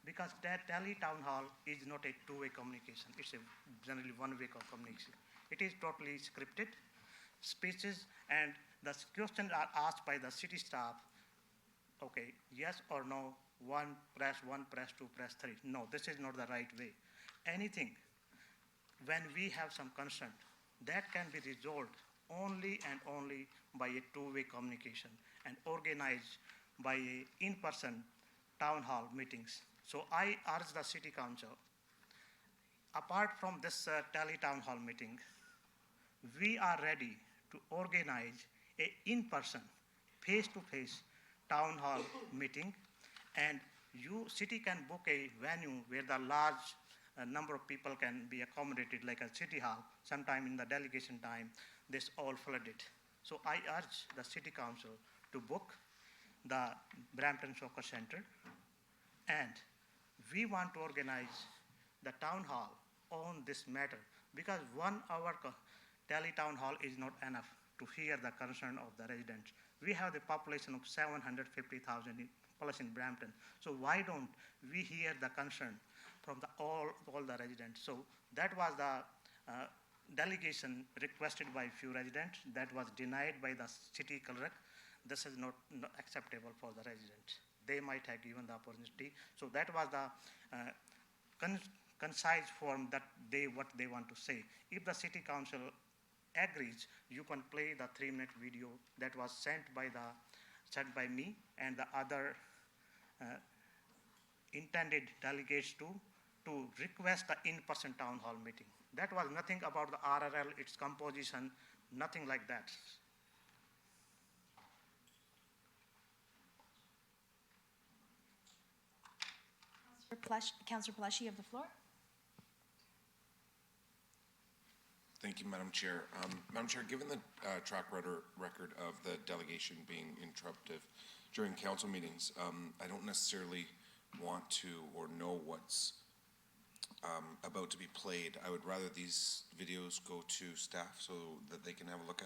Because that Delhi Town Hall is not a two-way communication. It's a generally one-way communication. It is totally scripted speeches, and the questions are asked by the city staff. Okay, yes or no, press 1, press 2, press 3. No, this is not the right way. Anything, when we have some concern, that can be resolved only and only by a two-way communication and organized by a in-person town hall meetings. So I urge the city council, apart from this Delhi town hall meeting, we are ready to organize a in-person, face-to-face town hall meeting, and city can book a venue where the large number of people can be accommodated, like a city hall. Sometime in the delegation time, this all flooded. So I urge the city council to book the Brampton Soccer Center, and we want to organize the town hall on this matter, because 1 hour Delhi town hall is not enough to hear the concern of the residents. We have the population of 750,000 plus in Brampton. So why don't we hear the concern from all the residents? So that was the delegation requested by few residents. That was denied by the city clerk. This is not acceptable for the residents. They might have given the opportunity. So that was the concise form that what they want to say. If the city council agrees, you can play the 3-minute video that was sent by me and the other intended delegates to request the in-person town hall meeting. That was nothing about the RRL, its composition, nothing like that. Councillor Pelleshi, you have the floor. Thank you, Madam Chair. Madam Chair, given the track record of the delegation being interruptive during council meetings, I don't necessarily want to or know what's about to be played. I would rather these videos go to staff so that they can have a look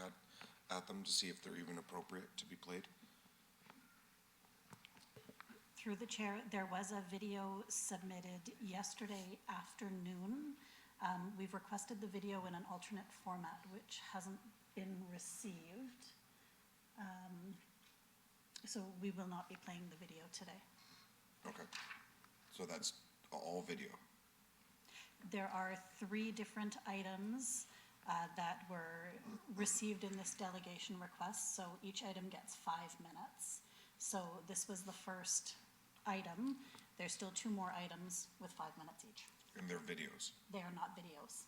at them to see if they're even appropriate to be played. Through the chair, there was a video submitted yesterday afternoon. We've requested the video in an alternate format, which hasn't been received. So we will not be playing the video today. Okay. So that's all video. There are 3 different items that were received in this delegation request, so each item gets 5 minutes. So this was the first item. There's still 2 more items with 5 minutes each. And they're videos. They are not videos.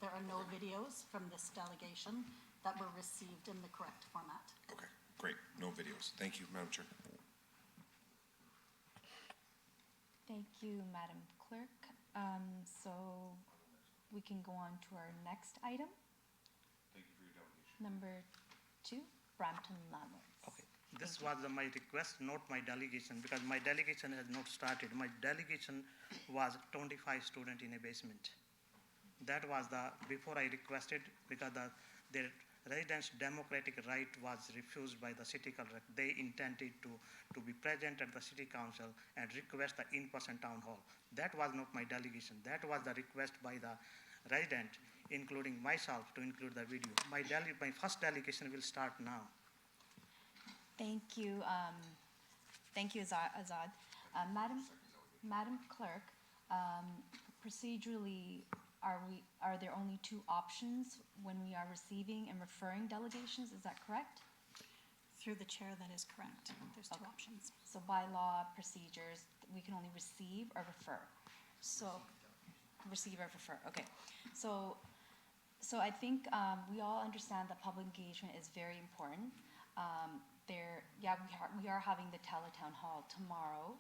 There are no videos from this delegation that were received in the correct format. Okay, great. No videos. Thank you, Madam Chair. Thank you, Madam Clerk. So we can go on to our next item. Thank you for your delegation. Number 2, Brampton Landlords. Okay. This was my request, not my delegation, because my delegation has not started. My delegation was 25 students in a basement. That was before I requested, because their residents' democratic right was refused by the city clerk. They intended to be present at the city council and request the in-person town hall. That was not my delegation. That was the request by the resident, including myself, to include the video. My first delegation will start now. Thank you, Azad. Madam Clerk, procedurally, are there only 2 options when we are receiving and referring delegations? Is that correct? Through the chair, that is correct. There's 2 options. So by law procedures, we can only receive or refer. So receive or refer. Okay. So I think we all understand that public engagement is very important. We are having the Teletown Hall tomorrow,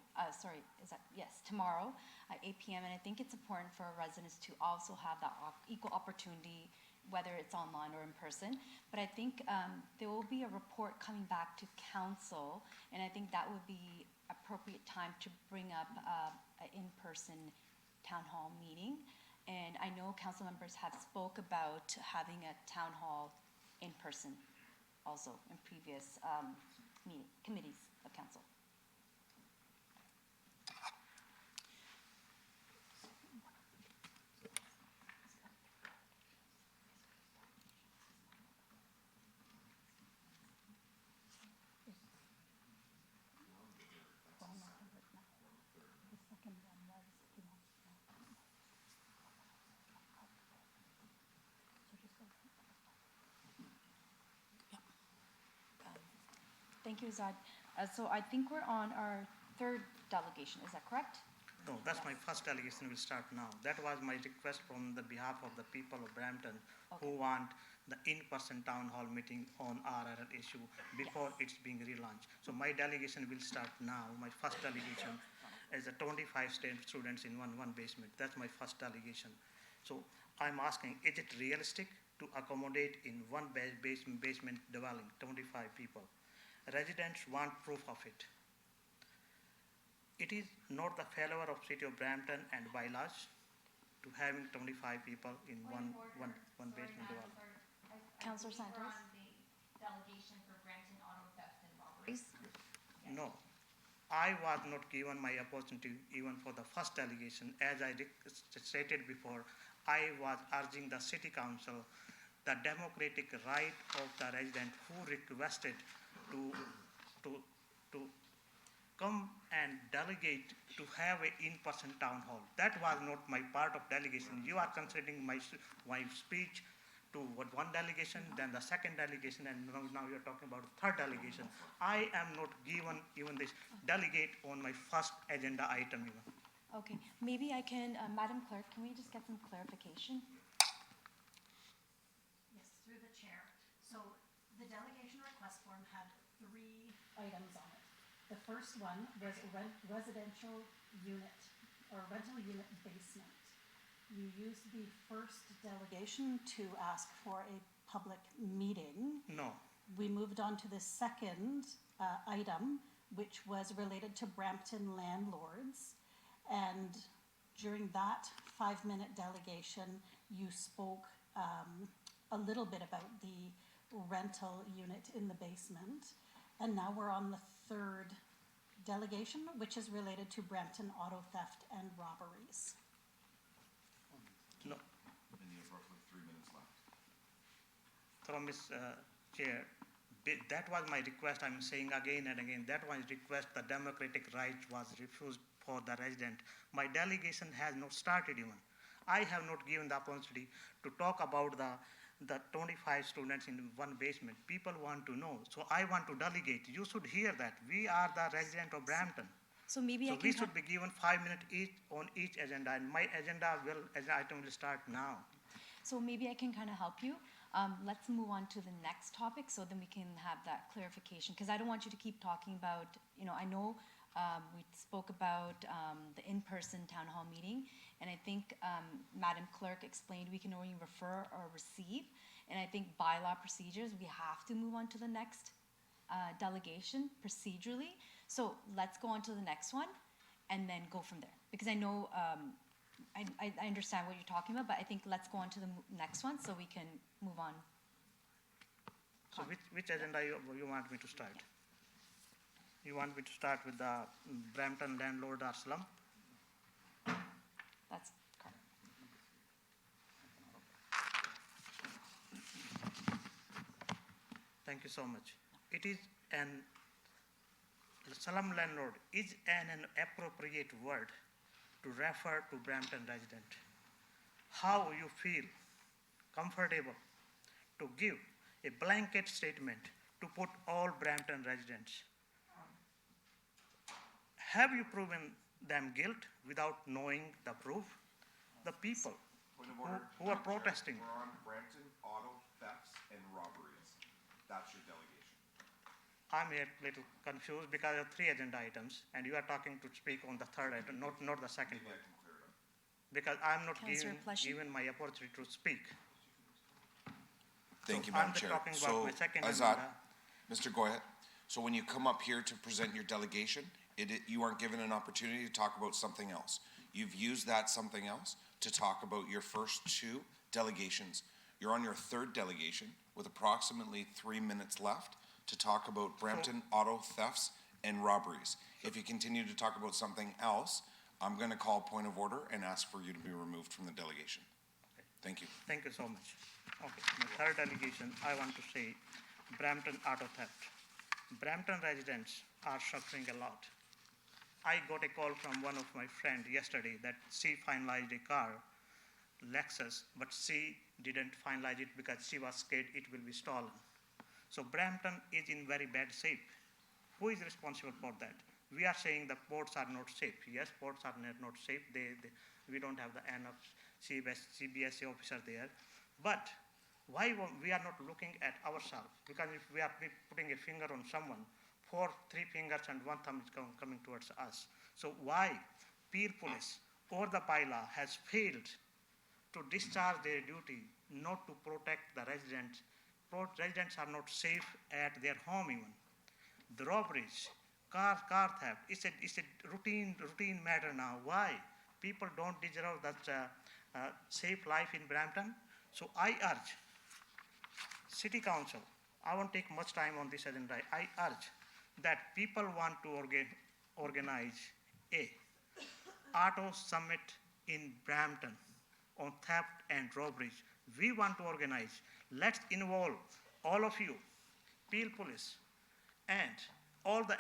tomorrow at 8 PM. And I think it's important for our residents to also have that equal opportunity, whether it's online or in person. But I think there will be a report coming back to council, and I think that would be appropriate time to bring up an in-person town hall meeting. And I know council members have spoke about having a town hall in person also in previous committees of council. Thank you, Zad. So I think we're on our third delegation, is that correct? No, that's my first delegation will start now. That was my request from the behalf of the people of Brampton who want the in-person town hall meeting on RRL issue before it's being relaunched. So my delegation will start now. My first delegation is a 25 students in one basement. That's my first delegation. So I'm asking, is it realistic to accommodate in one basement dwelling, 25 people? Residents want proof of it. It is not the failure of City of Brampton and bylaws to having 25 people in one basement dwelling. Councillor Santos? Delegation for Brampton auto theft and robberies. No, I was not given my opportunity even for the first delegation. As I stated before, I was urging the City Council the democratic right of the resident who requested to come and delegate to have an in-person town hall. That was not my part of delegation. You are considering my speech to one delegation, then the second delegation, and now you're talking about the third delegation. I am not given even this delegate on my first agenda item even. Okay, maybe I can, Madam Clerk, can we just get some clarification? Yes, through the chair. So the delegation request form had 3 items on it. The first one was residential unit or rental unit basement. You used the first delegation to ask for a public meeting. No. We moved on to the second item, which was related to Brampton landlords. And during that 5-minute delegation, you spoke a little bit about the rental unit in the basement. And now we're on the third delegation, which is related to Brampton auto theft and robberies. No. And you have roughly 3 minutes left. From Ms. Chair, that was my request. I'm saying again and again, that was request. The democratic right was refused for the resident. My delegation has not started even. I have not given the opportunity to talk about the 25 students in one basement. People want to know. So I want to delegate. You should hear that. We are the resident of Brampton. So maybe we should be given 5 minutes each on each agenda, and my agenda item will start now. So maybe I can kind of help you. Let's move on to the next topic so then we can have that clarification, because I don't want you to keep talking about, I know we spoke about the in-person town hall meeting, and I think Madam Clerk explained we can only refer or receive, and I think bylaw procedures, we have to move on to the next delegation procedurally. So let's go on to the next one and then go from there, because I know I understand what you're talking about, but I think let's go on to the next one so we can move on. So which agenda you want me to start? You want me to start with the Brampton landlord or slum? That's correct. Thank you so much. It is slum landlord is an appropriate word to refer to Brampton resident. How you feel comfortable to give a blanket statement to put all Brampton residents. Have you proven them guilt without knowing the proof? The people who are protesting. We're on Brampton auto thefts and robberies. That's your delegation. I'm a little confused because of 3 agenda items, and you are talking to speak on the third item, not the second one. Because I'm not Councillor given my opportunity to speak. Thank So you, Madam I'm just Chair. talking about So, my second Azad, agenda. Mr. Goyette, so when you come up here to present your delegation, you aren't given an opportunity to talk about something else. You've used that something else to talk about your first 2 delegations. You're on your 3rd delegation with approximately 3 minutes left to talk about Brampton auto thefts and robberies. If you continue to talk about something else, I'm going to call point of order and ask for you to be removed from the delegation. Thank you. Thank you so much. Okay, my third delegation, I want to say Brampton auto theft. Brampton residents are suffering a lot. I got a call from one of my friends yesterday that she finalized a car, Lexus, but she didn't finalize it because she was scared it will be stolen. So Brampton is in very bad shape. Who is responsible for that? We are saying the ports are not safe. Yes, ports are not safe. We don't have the enough CBSA officer there. But why we are not looking at ourselves? Because if we are putting a finger on someone, 3 fingers and 1 thumb is coming towards us. So why Peel Police or the bylaw has failed to discharge their duty not to protect the residents? Residents are not safe at their home even. The robberies, car theft, it's a routine matter now. Why? People don't deserve that safe life in Brampton. So I urge City Council, I won't take much time on this agenda. I urge that people want to organize a auto summit in Brampton on theft and robberies. We want to organize. Let's involve all of you, Peel Police, and all the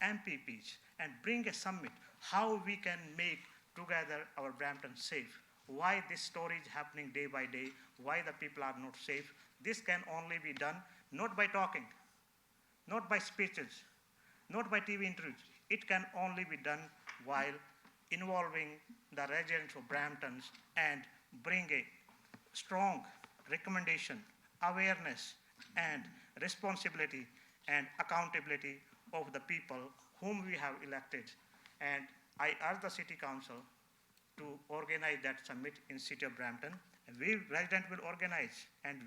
MPPs, and bring a summit how we can make together our Brampton safe. Why this story is happening day by day, why the people are not safe. This can only be done not by talking, not by speeches, not by TV interviews. It can only be done while involving the residents of Brampton and bring a strong recommendation, awareness, and responsibility and accountability of the people whom we have elected. And I urge the City Council to organize that summit in City of Brampton. And we residents will organize, and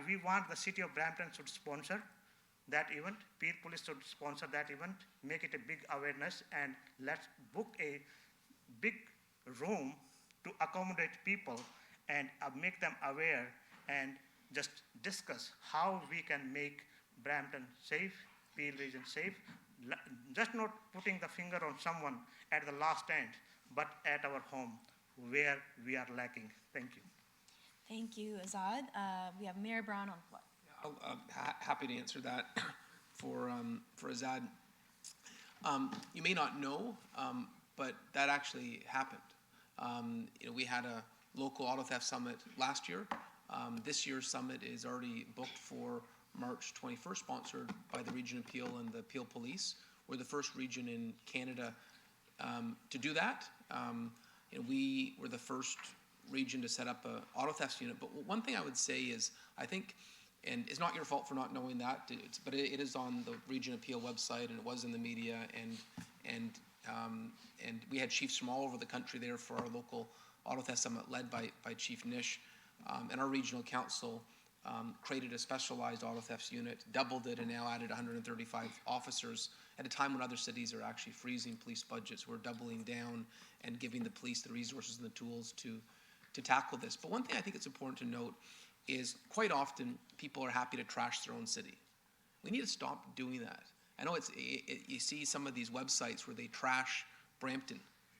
we want the City of Brampton should sponsor that event. Peel Police should sponsor that event, make it a big awareness, and let's book a big room to accommodate people and make them aware and just discuss how we can make Brampton safe, Peel region safe, just not putting the finger on someone at the last end, but at our home where we are lacking. Thank you. Thank you, Azad. We have Mayor Brown on the floor. Happy to answer that for Azad. You may not know, but that actually happened. We had a local auto theft summit last year. This year's summit is already booked for March 21st, sponsored by the Region of Peel and the Peel Police. We're the first region in Canada to do that. We were the first region to set up an auto theft unit. But one thing I would say is, I think, and it's not your fault for not knowing that, but it is on the Region of Peel website, and it was in the media, and we had chiefs from all over the country there for our local auto theft summit led by Chief Nish, and our regional council created a specialized auto thefts unit, doubled it, and now added 135 officers at a time when other cities are actually freezing police budgets. We're doubling down and giving the police the resources and the tools to tackle this. But one thing I think it's important to note is quite often people are happy to trash their own city. We need to stop doing that. I know you see some of these websites where they trash Brampton.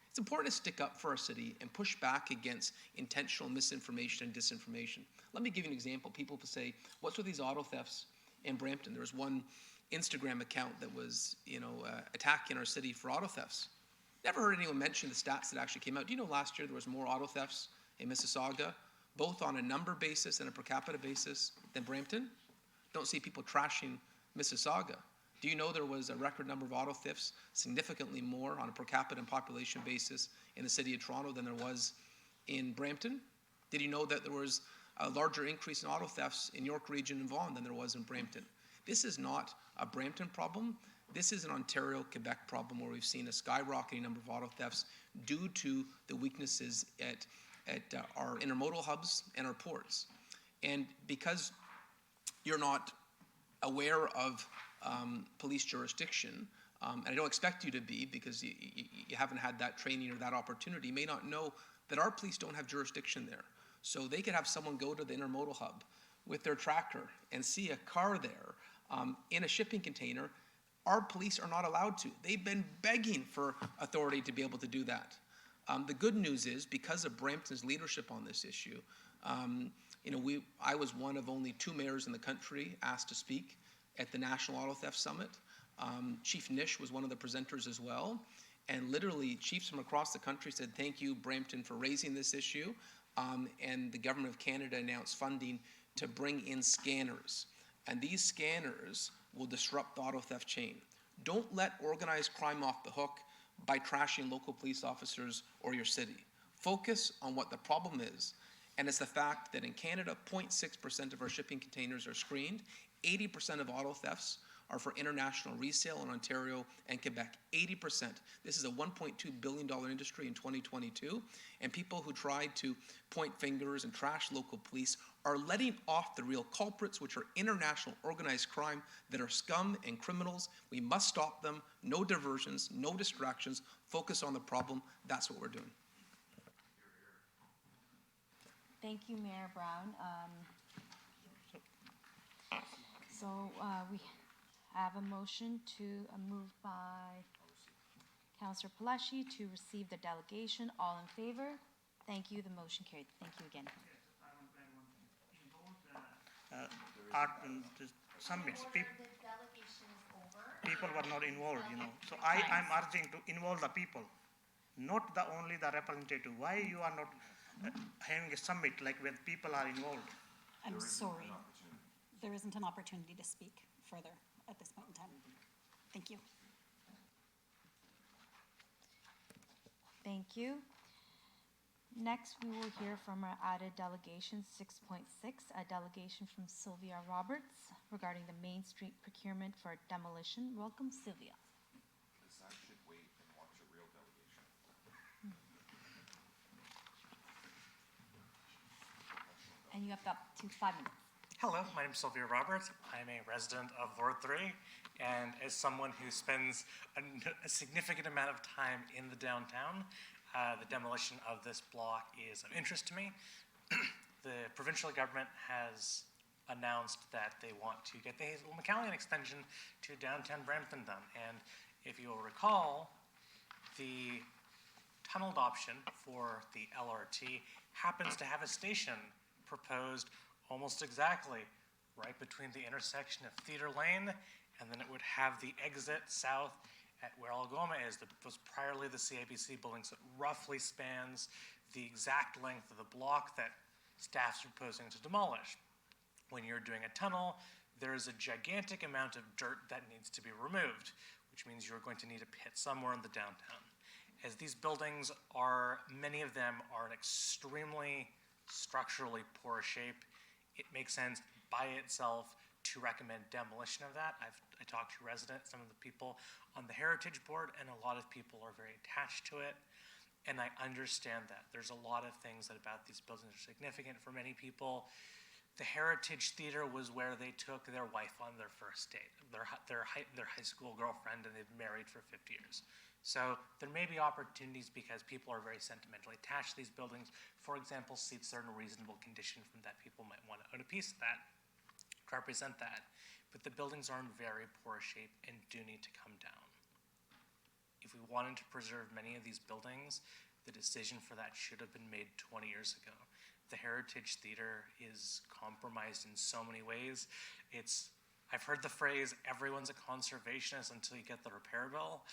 It's important to stick up for our city and push back against intentional misinformation and disinformation. Let me give you an example. People say, what's with these auto thefts in Brampton? There was one Instagram account that was, attacking our city for auto thefts. Never heard anyone mention the stats that actually came out. Do you know last year there was more auto thefts in Mississauga, both on a number basis and a per capita basis, than Brampton? Don't see people trashing Mississauga. Do you know there was a record number of auto thefts, significantly more on a per capita and population basis in the city of Toronto than there was in Brampton? Did you know that there was a larger increase in auto thefts in York Region and Vaughan than there was in Brampton? This is not a Brampton problem. This is an Ontario-Quebec problem where we've seen a skyrocketing number of auto thefts due to the weaknesses at our intermodal hubs and our ports. And because you're not aware of police jurisdiction, and I don't expect you to be because you haven't had that training or that opportunity, you may not know that our police don't have jurisdiction there. So they could have someone go to the intermodal hub with their tracker and see a car there in a shipping container. Our police are not allowed to. They've been begging for authority to be able to do that. The good news is, because of Brampton's leadership on this issue, I was one of only 2 mayors in the country asked to speak at the National Auto Theft Summit. Chief Nish was one of the presenters as well. And literally, chiefs from across the country said, thank you, Brampton, for raising this issue. And the Government of Canada announced funding to bring in scanners. And these scanners will disrupt the auto theft chain. Don't let organized crime off the hook by trashing local police officers or your city. Focus on what the problem is. And it's the fact that in Canada, 0.6% of our shipping containers are screened. 80% of auto thefts are for international resale in Ontario and Quebec. 80%. This is a $1.2 billion industry in 2022. And people who try to point fingers and trash local police are letting off the real culprits, which are international organized crime that are scum and criminals. We must stop them. No diversions, no distractions. Focus on the problem. That's what we're doing. Thank you, Mayor Brown. We have a motion to move by Councillor Palashi to receive the delegation. All in favor? Thank you. The motion carried. Thank you again. Summits, people were not involved, So I'm urging to involve the people, not only the representative. Why you are not having a summit like where people are involved? I'm sorry. There isn't an opportunity to speak further at this point in time. Thank you. Thank you. Next, we will hear from our added delegation 6.6, a delegation from Sylvia Roberts regarding the Main Street procurement for demolition. Welcome, Sylvia. I should wait and watch a real delegation. And you have up to 5 minutes. Hello, my name is Sylvia Roberts. I'm a resident of Ward 3, and as someone who spends a significant amount of time in the downtown, the demolition of this block is of interest to me. The provincial government has announced that they want to get the Hazel McCallion extension to downtown Brampton done. And if you'll recall, the tunneled option for the LRT happens to have a station proposed almost exactly right between the intersection of Theatre Lane, and then it would have the exit south at where Algoma is, was priorly the CIBC building, so it roughly spans the exact length of the block that staff's proposing to demolish. When you're doing a tunnel, there's a gigantic amount of dirt that needs to be removed, which means you're going to need a pit somewhere in the downtown. As these buildings are, many of them are in extremely structurally poor shape, it makes sense by itself to recommend demolition of that. I talked to residents, some of the people on the Heritage Board, and a lot of people are very attached to it. And I understand that. There's a lot of things that about these buildings are significant for many people. The Heritage Theater was where they took their wife on their first date, their high school girlfriend, and they've been married for 50 years. So there may be opportunities because people are very sentimentally attached to these buildings. For example, seats are in a reasonable condition from that people might want to own a piece of that to represent that. But the buildings are in very poor shape and do need to come down. If we wanted to preserve many of these buildings, the decision for that should have been made 20 years ago. The Heritage Theater is compromised in so many ways. I've heard the phrase, everyone's a conservationist until you get the repair bill,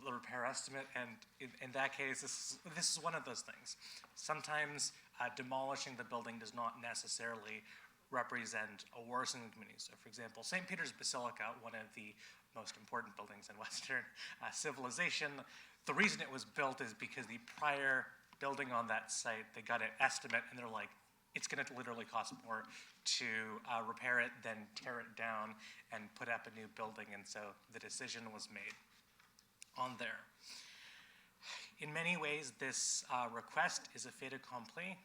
the repair estimate, and in that case, this is one of those things. Sometimes demolishing the building does not necessarily represent a worsening community. So for example, St. Peter's Basilica, one of the most important buildings in Western civilization, the reason it was built is because the prior building on that site, they got an estimate and they're like, it's going to literally cost more to repair it than tear it down and put up a new building. And so the decision was made on there. In many ways, this request is a fait accompli.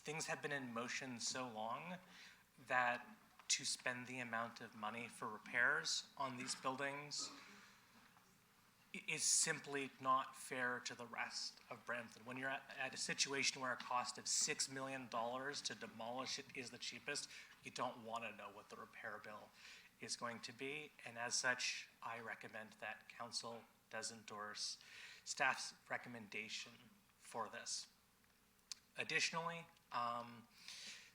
Things have been in motion so long that to spend the amount of money for repairs on these buildings is simply not fair to the rest of Brampton. When you're at a situation where a cost of $6 million to demolish it is the cheapest, you don't want to know what the repair bill is going to be. And as such, I recommend that council does endorse staff's recommendation for this. Additionally,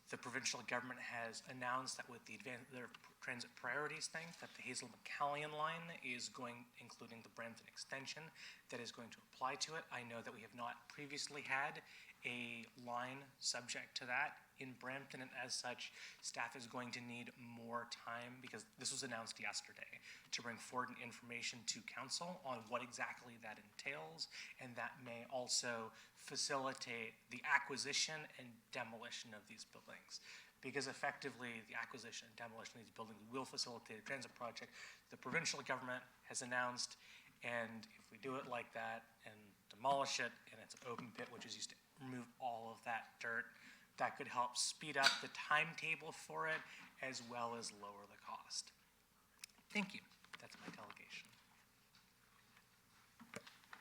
the provincial government has announced that with their transit priorities thing, that the Hazel McCallion line is including the Brampton extension, that is going to apply to it. I know that we have not previously had a line subject to that in Brampton, and as such, staff is going to need more time, because this was announced yesterday, to bring forward information to council on what exactly that entails, and that may also facilitate the acquisition and demolition of these buildings. Because effectively, the acquisition and demolition of these buildings will facilitate a transit project the provincial government has announced, and if we do it like that and demolish it, and it's an open pit, which is used to remove all of that dirt, that could help speed up the timetable for it, as well as lower the cost. Thank you. That's my delegation.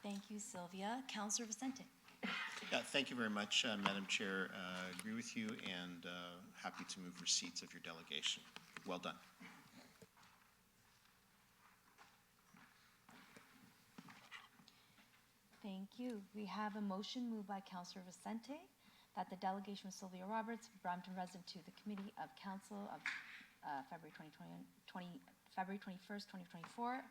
Thank you, Sylvia. Councillor Vicente. Yeah, thank you very much, Madam Chair. Agree with you, and happy to move receipts of your delegation. Well done. Thank you. We have a motion moved by Councillor Vicente that the delegation of Sylvia Roberts, Brampton resident, to the Committee of Council of February 21st, 2024,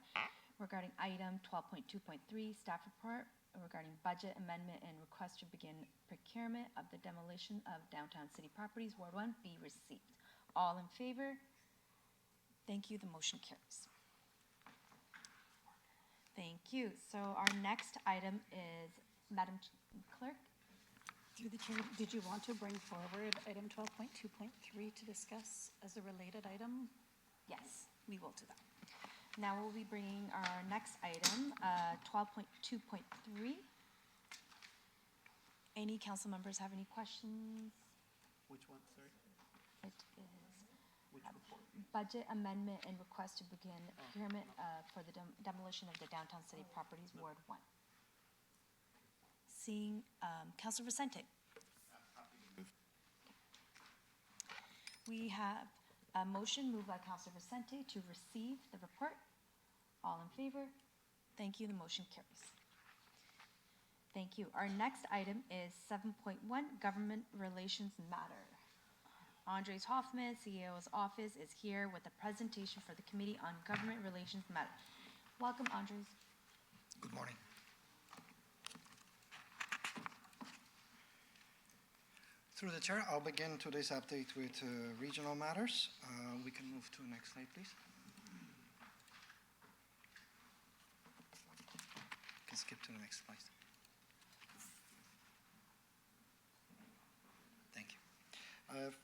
regarding item 12.2.3, staff report regarding budget amendment and request to begin procurement of the demolition of downtown city properties, Ward 1, be received. All in favor? Thank you. The motion carries. Thank you. So our next item is, Madam Clerk. Through the chair, did you want to bring forward item 12.2.3 to discuss as a related item? Yes, we will do that. Now we'll be bringing our next item, 12.2.3. Any council members have any questions? Which one, sorry? It is budget amendment and request to begin procurement for the demolition of the downtown city properties, Ward 1. Seeing Councilor Vicente. We have a motion moved by Councilor Vicente to receive the report. All in favor? Thank you. The motion carries. Thank you. Our next item is 7.1, Government Relations Matter. Andres Hoffman, CEO's office, is here with a presentation for the Committee on Government Relations Matter. Welcome, Andres. Good morning. Through the chair, I'll begin today's update with regional matters. We can move to the next slide, please. You can skip to the next slide. Thank you.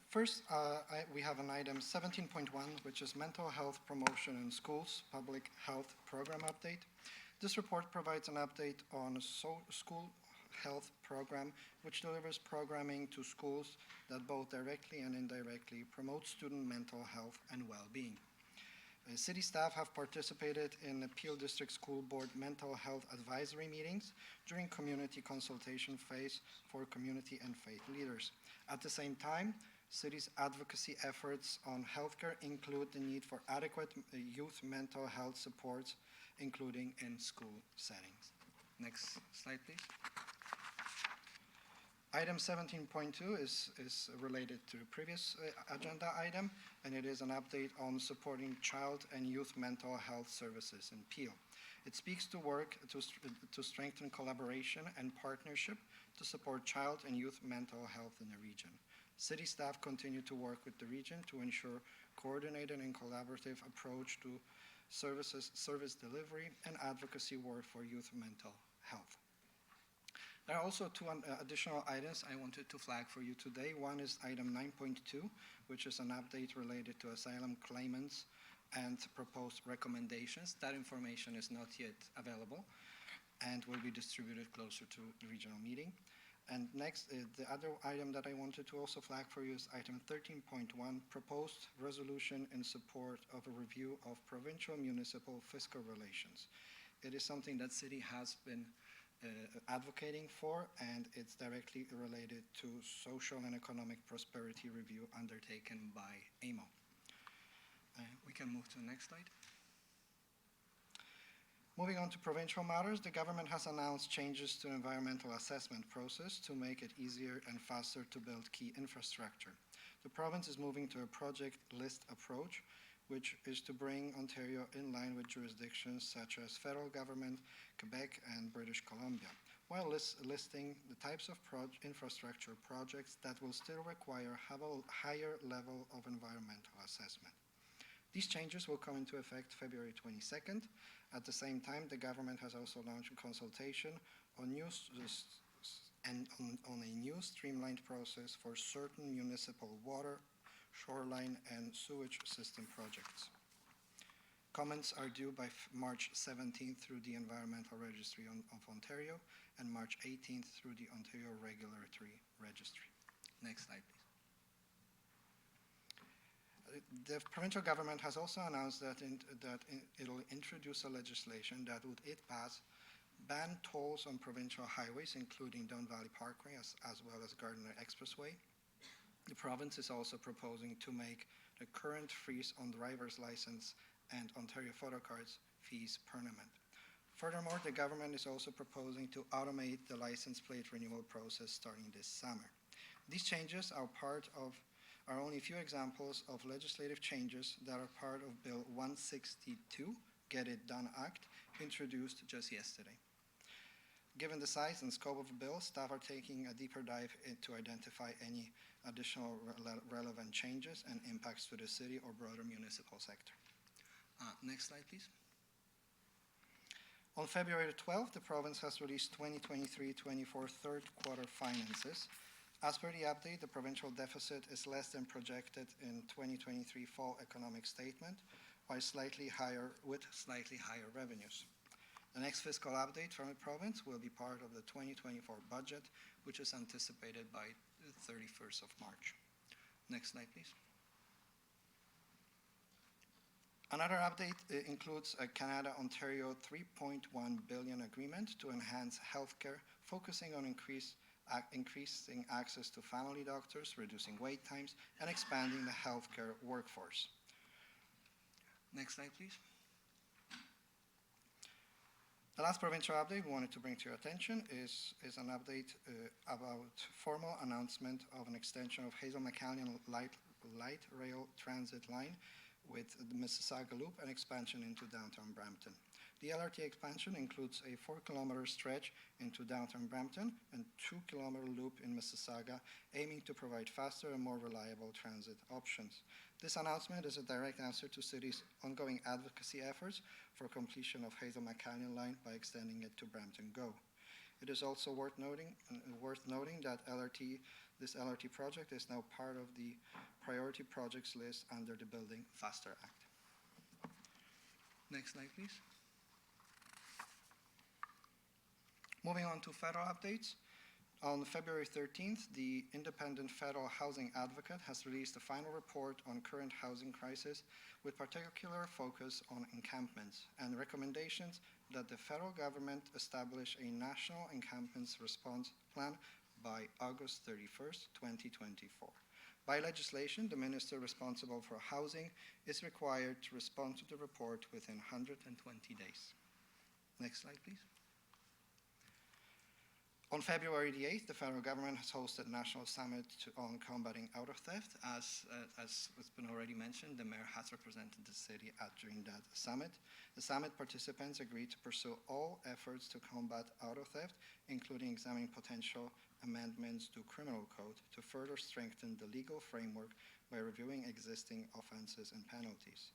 First, we have an item 17.1, which is Mental Health Promotion in Schools, Public Health Program Update. This report provides an update on a school health program, which delivers programming to schools that both directly and indirectly promote student mental health and well-being. City staff have participated in the Peel District School Board mental health advisory meetings during community consultation phase for community and faith leaders. At the same time, city's advocacy efforts on healthcare include the need for adequate youth mental health supports, including in school settings. Next slide, please. Item 17.2 is related to the previous agenda item, and it is an update on supporting child and youth mental health services in Peel. It speaks to work to strengthen collaboration and partnership to support child and youth mental health in the region. City staff continue to work with the region to ensure coordinated and collaborative approach to service delivery and advocacy work for youth mental health. There are also two additional items I wanted to flag for you today. One is item 9.2, which is an update related to asylum claimants and proposed recommendations. That information is not yet available and will be distributed closer to the regional meeting. And next, the other item that I wanted to also flag for you is item 13.1, proposed resolution in support of a review of provincial municipal fiscal relations. It is something that city has been advocating for, and it's directly related to social and economic prosperity review undertaken by AMO. We can move to the next slide. Moving on to provincial matters, the government has announced changes to the environmental assessment process to make it easier and faster to build key infrastructure. The province is moving to a project list approach, which is to bring Ontario in line with jurisdictions such as federal government, Quebec, and British Columbia, while listing the types of infrastructure projects that will still require a higher level of environmental assessment. These changes will come into effect February 22nd. At the same time, the government has also launched a consultation on a new streamlined process for certain municipal water, shoreline, and sewage system projects. Comments are due by March 17th through the Environmental Registry of Ontario and March 18th through the Ontario Regulatory Registry. Next slide, please. The provincial government has also announced that it'll introduce a legislation that would, if passed, ban tolls on provincial highways, including Don Valley Parkway as well as Gardiner Expressway. The province is also proposing to make the current freeze on driver's license and Ontario photo cards fees permanent. Furthermore, the government is also proposing to automate the license plate renewal process starting this summer. These changes are only a few examples of legislative changes that are part of Bill 162, Get It Done Act, introduced just yesterday. Given the size and scope of the bill, staff are taking a deeper dive to identify any additional relevant changes and impacts to the city or broader municipal sector. Next slide, please. On February 12th, the province has released 2023-24 third quarter finances. As per the update, the provincial deficit is less than projected in 2023 fall economic statement, with slightly higher revenues. The next fiscal update from the province will be part of the 2024 budget, which is anticipated by the 31st of March. Next slide, please. Another update includes a Canada-Ontario $3.1 billion agreement to enhance healthcare, focusing on increasing access to family doctors, reducing wait times, and expanding the healthcare workforce. Next slide, please. The last provincial update we wanted to bring to your attention is an update about formal announcement of an extension of Hazel McCallion light rail transit line with the Mississauga Loop and expansion into downtown Brampton. The LRT expansion includes a 4-kilometer stretch into downtown Brampton and 2-kilometer loop in Mississauga, aiming to provide faster and more reliable transit options. This announcement is a direct answer to city's ongoing advocacy efforts for completion of Hazel McCallion line by extending it to Brampton GO. It is also worth noting that this LRT project is now part of the priority projects list under the Building Faster Act. Next slide, please. Moving on to federal updates. On February 13th, the Independent Federal Housing Advocate has released a final report on current housing crisis with particular focus on encampments and recommendations that the federal government establish a national encampments response plan by August 31st, 2024. By legislation, the minister responsible for housing is required to respond to the report within 120 days. Next slide, please. On February the 8th, the federal government has hosted a national summit on combating auto theft. As has been already mentioned, the mayor has represented the city during that summit. The summit participants agreed to pursue all efforts to combat auto theft, including examining potential amendments to criminal code to further strengthen the legal framework by reviewing existing offenses and penalties.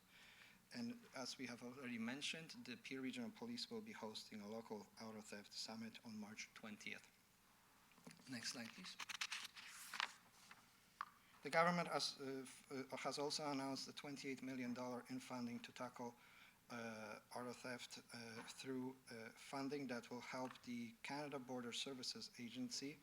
And as we have already mentioned, the Peel Regional Police will be hosting a local auto theft summit on March 20th. Next slide, please. The government has also announced the $28 million in funding to tackle auto theft through funding that will help the Canada Border Services Agency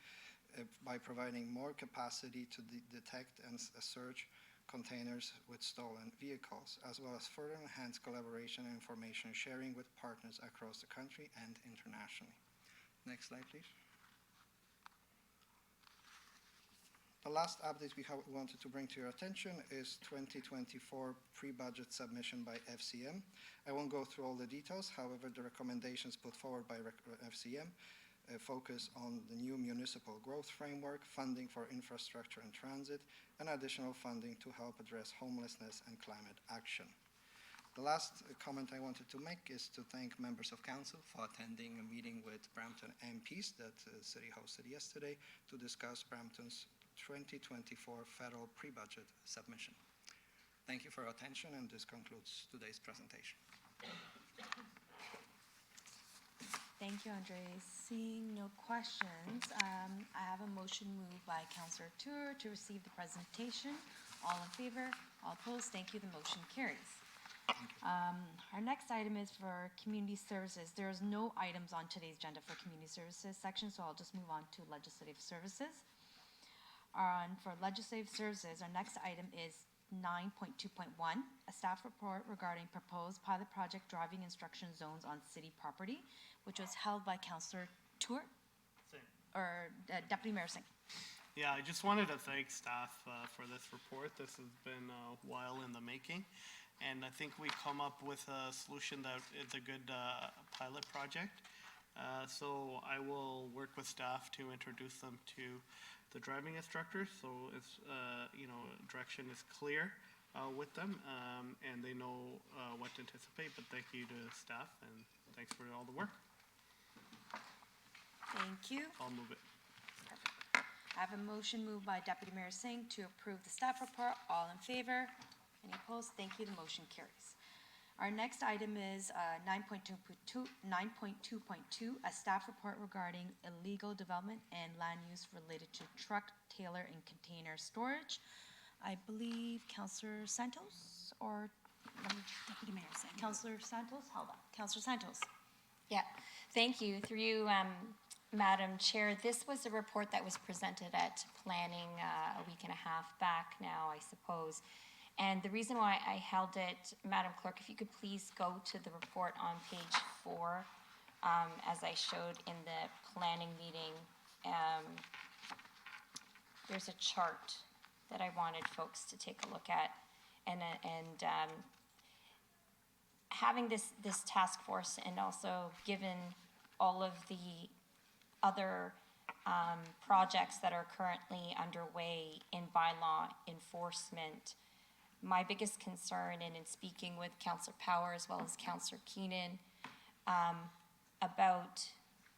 by providing more capacity to detect and search containers with stolen vehicles, as well as further enhance collaboration and information sharing with partners across the country and internationally. Next slide, please. The last update we wanted to bring to your attention is 2024 pre-budget submission by FCM. I won't go through all the details, however, the recommendations put forward by FCM focus on the new municipal growth framework, funding for infrastructure and transit, and additional funding to help address homelessness and climate action. The last comment I wanted to make is to thank members of council for attending a meeting with Brampton MPs that the city hosted yesterday to discuss Brampton's 2024 federal pre-budget submission. Thank you for your attention, and this concludes today's presentation. Thank you, Andres. Seeing no questions, I have a motion moved by Councillor Tour to receive the presentation. All in favor? All opposed? Thank you. The motion carries. Our next item is for community services. There is no items on today's agenda for community services section, so I'll just move on to legislative services. For legislative services, our next item is 9.2.1, a staff report regarding proposed pilot project driving instruction zones on city property, which was held by Councillor Tour, or Deputy Mayor Singh. Yeah, I just wanted to thank staff for this report. This has been a while in the making, and I think we come up with a solution that is a good pilot project. So I will work with staff to introduce them to the driving instructors, so it's direction is clear with them, and they know what to anticipate. But thank you to staff, and thanks for all the work. Thank you. I'll move it. Perfect. I have a motion moved by Deputy Mayor Singh to approve the staff report. All in favor? Any opposed? Thank you. The motion carries. Our next item is 9.2.2, a staff report regarding illegal development and land use related to truck, trailer, and container storage. I believe Councillor Santos or Deputy Mayor Singh. Councillor Santos? Hold on. Councillor Santos. Yeah, thank you. Through you, Madam Chair, this was a report that was presented at planning a week and a half back now, I suppose. And the reason why I held it, Madam Clerk, if you could please go to the report on page 4, as I showed in the planning meeting, there's a chart that I wanted folks to take a look at. And having this task force, and also given all of the other projects that are currently underway in bylaw enforcement, my biggest concern, and in speaking with Councillor Power as well as Councillor Keenan about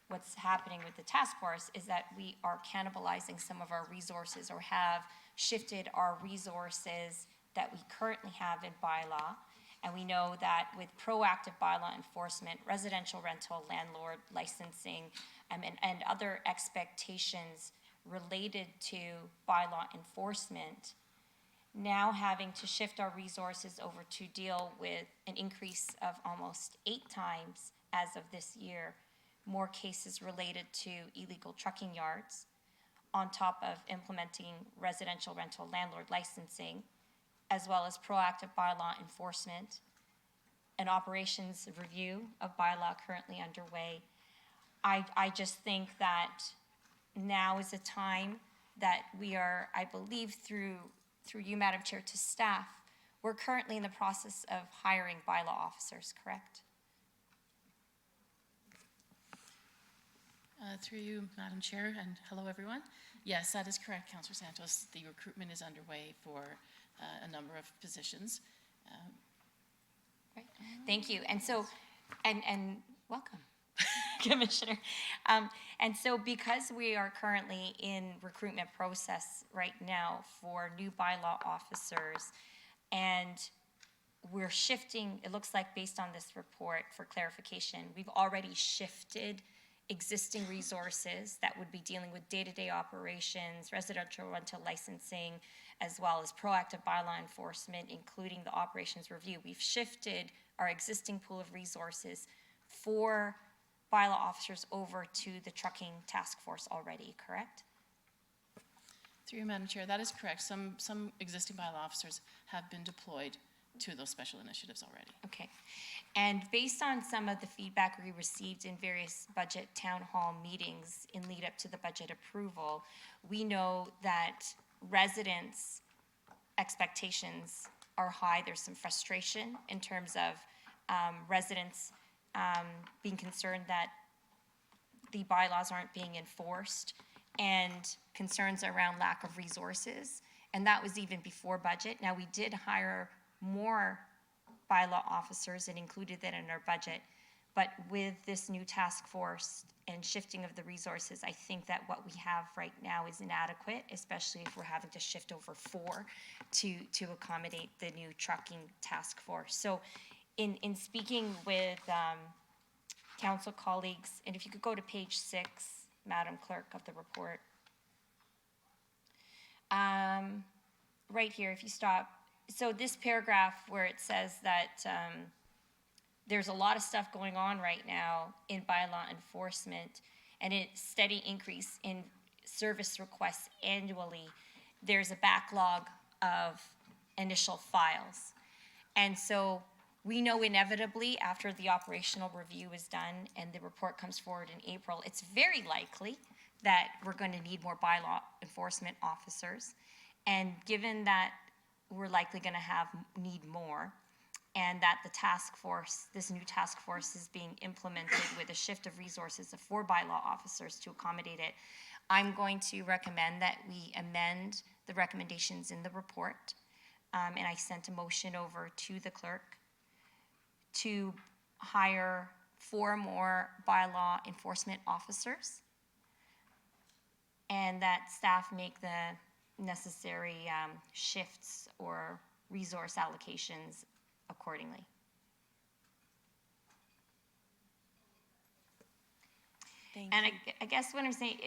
what's happening with the task force, is that we are cannibalizing some of our resources, or have shifted our resources that we currently have in bylaw. And we know that with proactive bylaw enforcement, residential rental, landlord licensing, and other expectations related to bylaw enforcement, now having to shift our resources over to deal with an increase of almost 8 times as of this year, more cases related to illegal trucking yards, on top of implementing residential rental landlord licensing, as well as proactive bylaw enforcement, an operations review of bylaw currently underway. I just think that now is a time that we are, I believe through you, Madam Chair, to staff, we're currently in the process of hiring bylaw officers, correct? Through you, Madam Chair, and hello, everyone. Yes, that is correct, Councillor Santos. The recruitment is underway for a number of positions. Right. Thank you. And so, and welcome, Commissioner. And so because we are currently in recruitment process right now for new bylaw officers, and we're shifting, it looks like based on this report for clarification, we've already shifted existing resources that would be dealing with day-to-day operations, residential rental licensing, as well as proactive bylaw enforcement, including the operations review. We've shifted our existing pool of resources for bylaw officers over to the trucking task force already, correct? Through you, Madam Chair, that is correct. Some existing bylaw officers have been deployed to those special initiatives already. Okay. And based on some of the feedback we received in various budget town hall meetings in lead up to the budget approval, we know that residents' expectations are high. There's some frustration in terms of residents being concerned that the bylaws aren't being enforced, and concerns around lack of resources. And that was even before budget. Now, we did hire more bylaw officers and included that in our budget. But with this new task force and shifting of the resources, I think that what we have right now is inadequate, especially if we're having to shift over 4 to accommodate the new trucking task force. So in speaking with council colleagues, and if you could go to page 6, Madam Clerk, of the report. Right here, if you stop. So this paragraph where it says that there's a lot of stuff going on right now in bylaw enforcement and a steady increase in service requests annually, there's a backlog of initial files. And so we know inevitably after the operational review is done and the report comes forward in April, it's very likely that we're going to need more bylaw enforcement officers. And given that we're likely going to need more, and that the task force, this new task force is being implemented with a shift of resources of 4 bylaw officers to accommodate it, I'm going to recommend that we amend the recommendations in the report. And I sent a motion over to the clerk to hire 4 more bylaw enforcement officers, and that staff make the necessary shifts or resource allocations accordingly. Thank And you. I guess what I'm saying,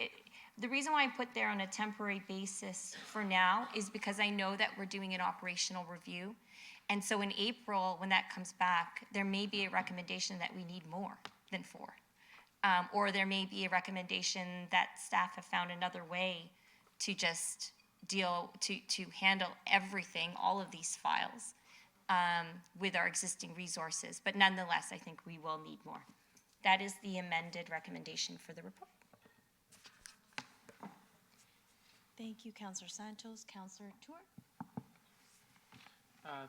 the reason why I put there on a temporary basis for now is because I know that we're doing an operational review. And so in April, when that comes back, there may be a recommendation that we need more than 4. Or there may be a recommendation that staff have found another way to just to handle everything, all of these files, with our existing resources. But nonetheless, I think we will need more. That is the amended recommendation for the report. Thank you, Councillor Santos. Councillor Tour.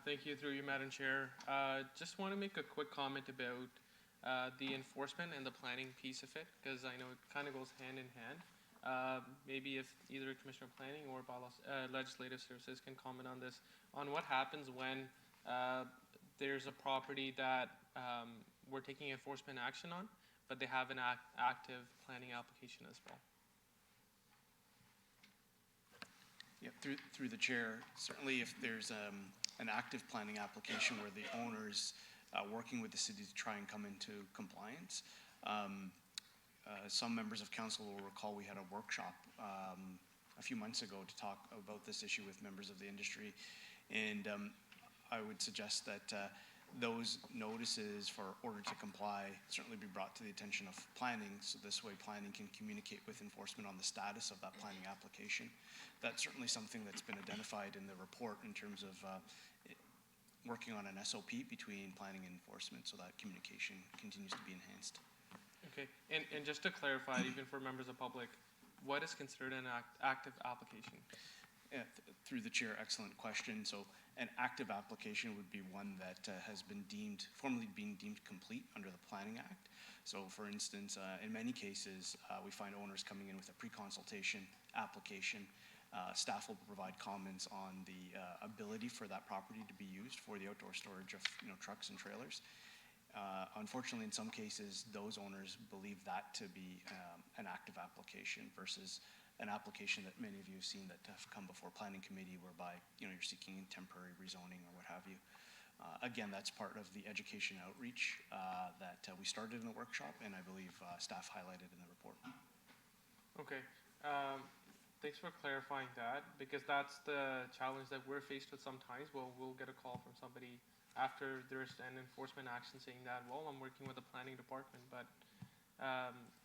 Thank you, through you, Madam Chair. Just want to make a quick comment about the enforcement and the planning piece of it, because I know it kind of goes hand in hand. Maybe if either Commissioner of Planning or Legislative Services can comment on this, on what happens when there's a property that we're taking enforcement action on, but they have an active planning application as well. Yeah, through the chair, certainly if there's an active planning application where the owner's working with the city to try and come into compliance, some members of council will recall we had a workshop a few months ago to talk about this issue with members of the industry, and I would suggest that those notices for order to comply certainly be brought to the attention of planning, so this way planning can communicate with enforcement on the status of that planning application. That's certainly something that's been identified in the report in terms of working on an SOP between planning and enforcement, so that communication continues to be enhanced. Okay, and just to clarify, even for members of the public, what is considered an active application? Yeah, through the chair, excellent question. So an active application would be one that has been formally deemed complete under the Planning Act. So for instance, in many cases, we find owners coming in with a pre-consultation application. Staff will provide comments on the ability for that property to be used for the outdoor storage of trucks and trailers. Unfortunately, in some cases, those owners believe that to be an active application versus an application that many of you have seen that have come before planning committee, whereby you're seeking temporary rezoning or what have you. Again, that's part of the education outreach that we started in the workshop, and I believe staff highlighted in the report. Okay, thanks for clarifying that, because that's the challenge that we're faced with sometimes. We'll get a call from somebody after there's an enforcement action saying that, well, I'm working with the planning department, but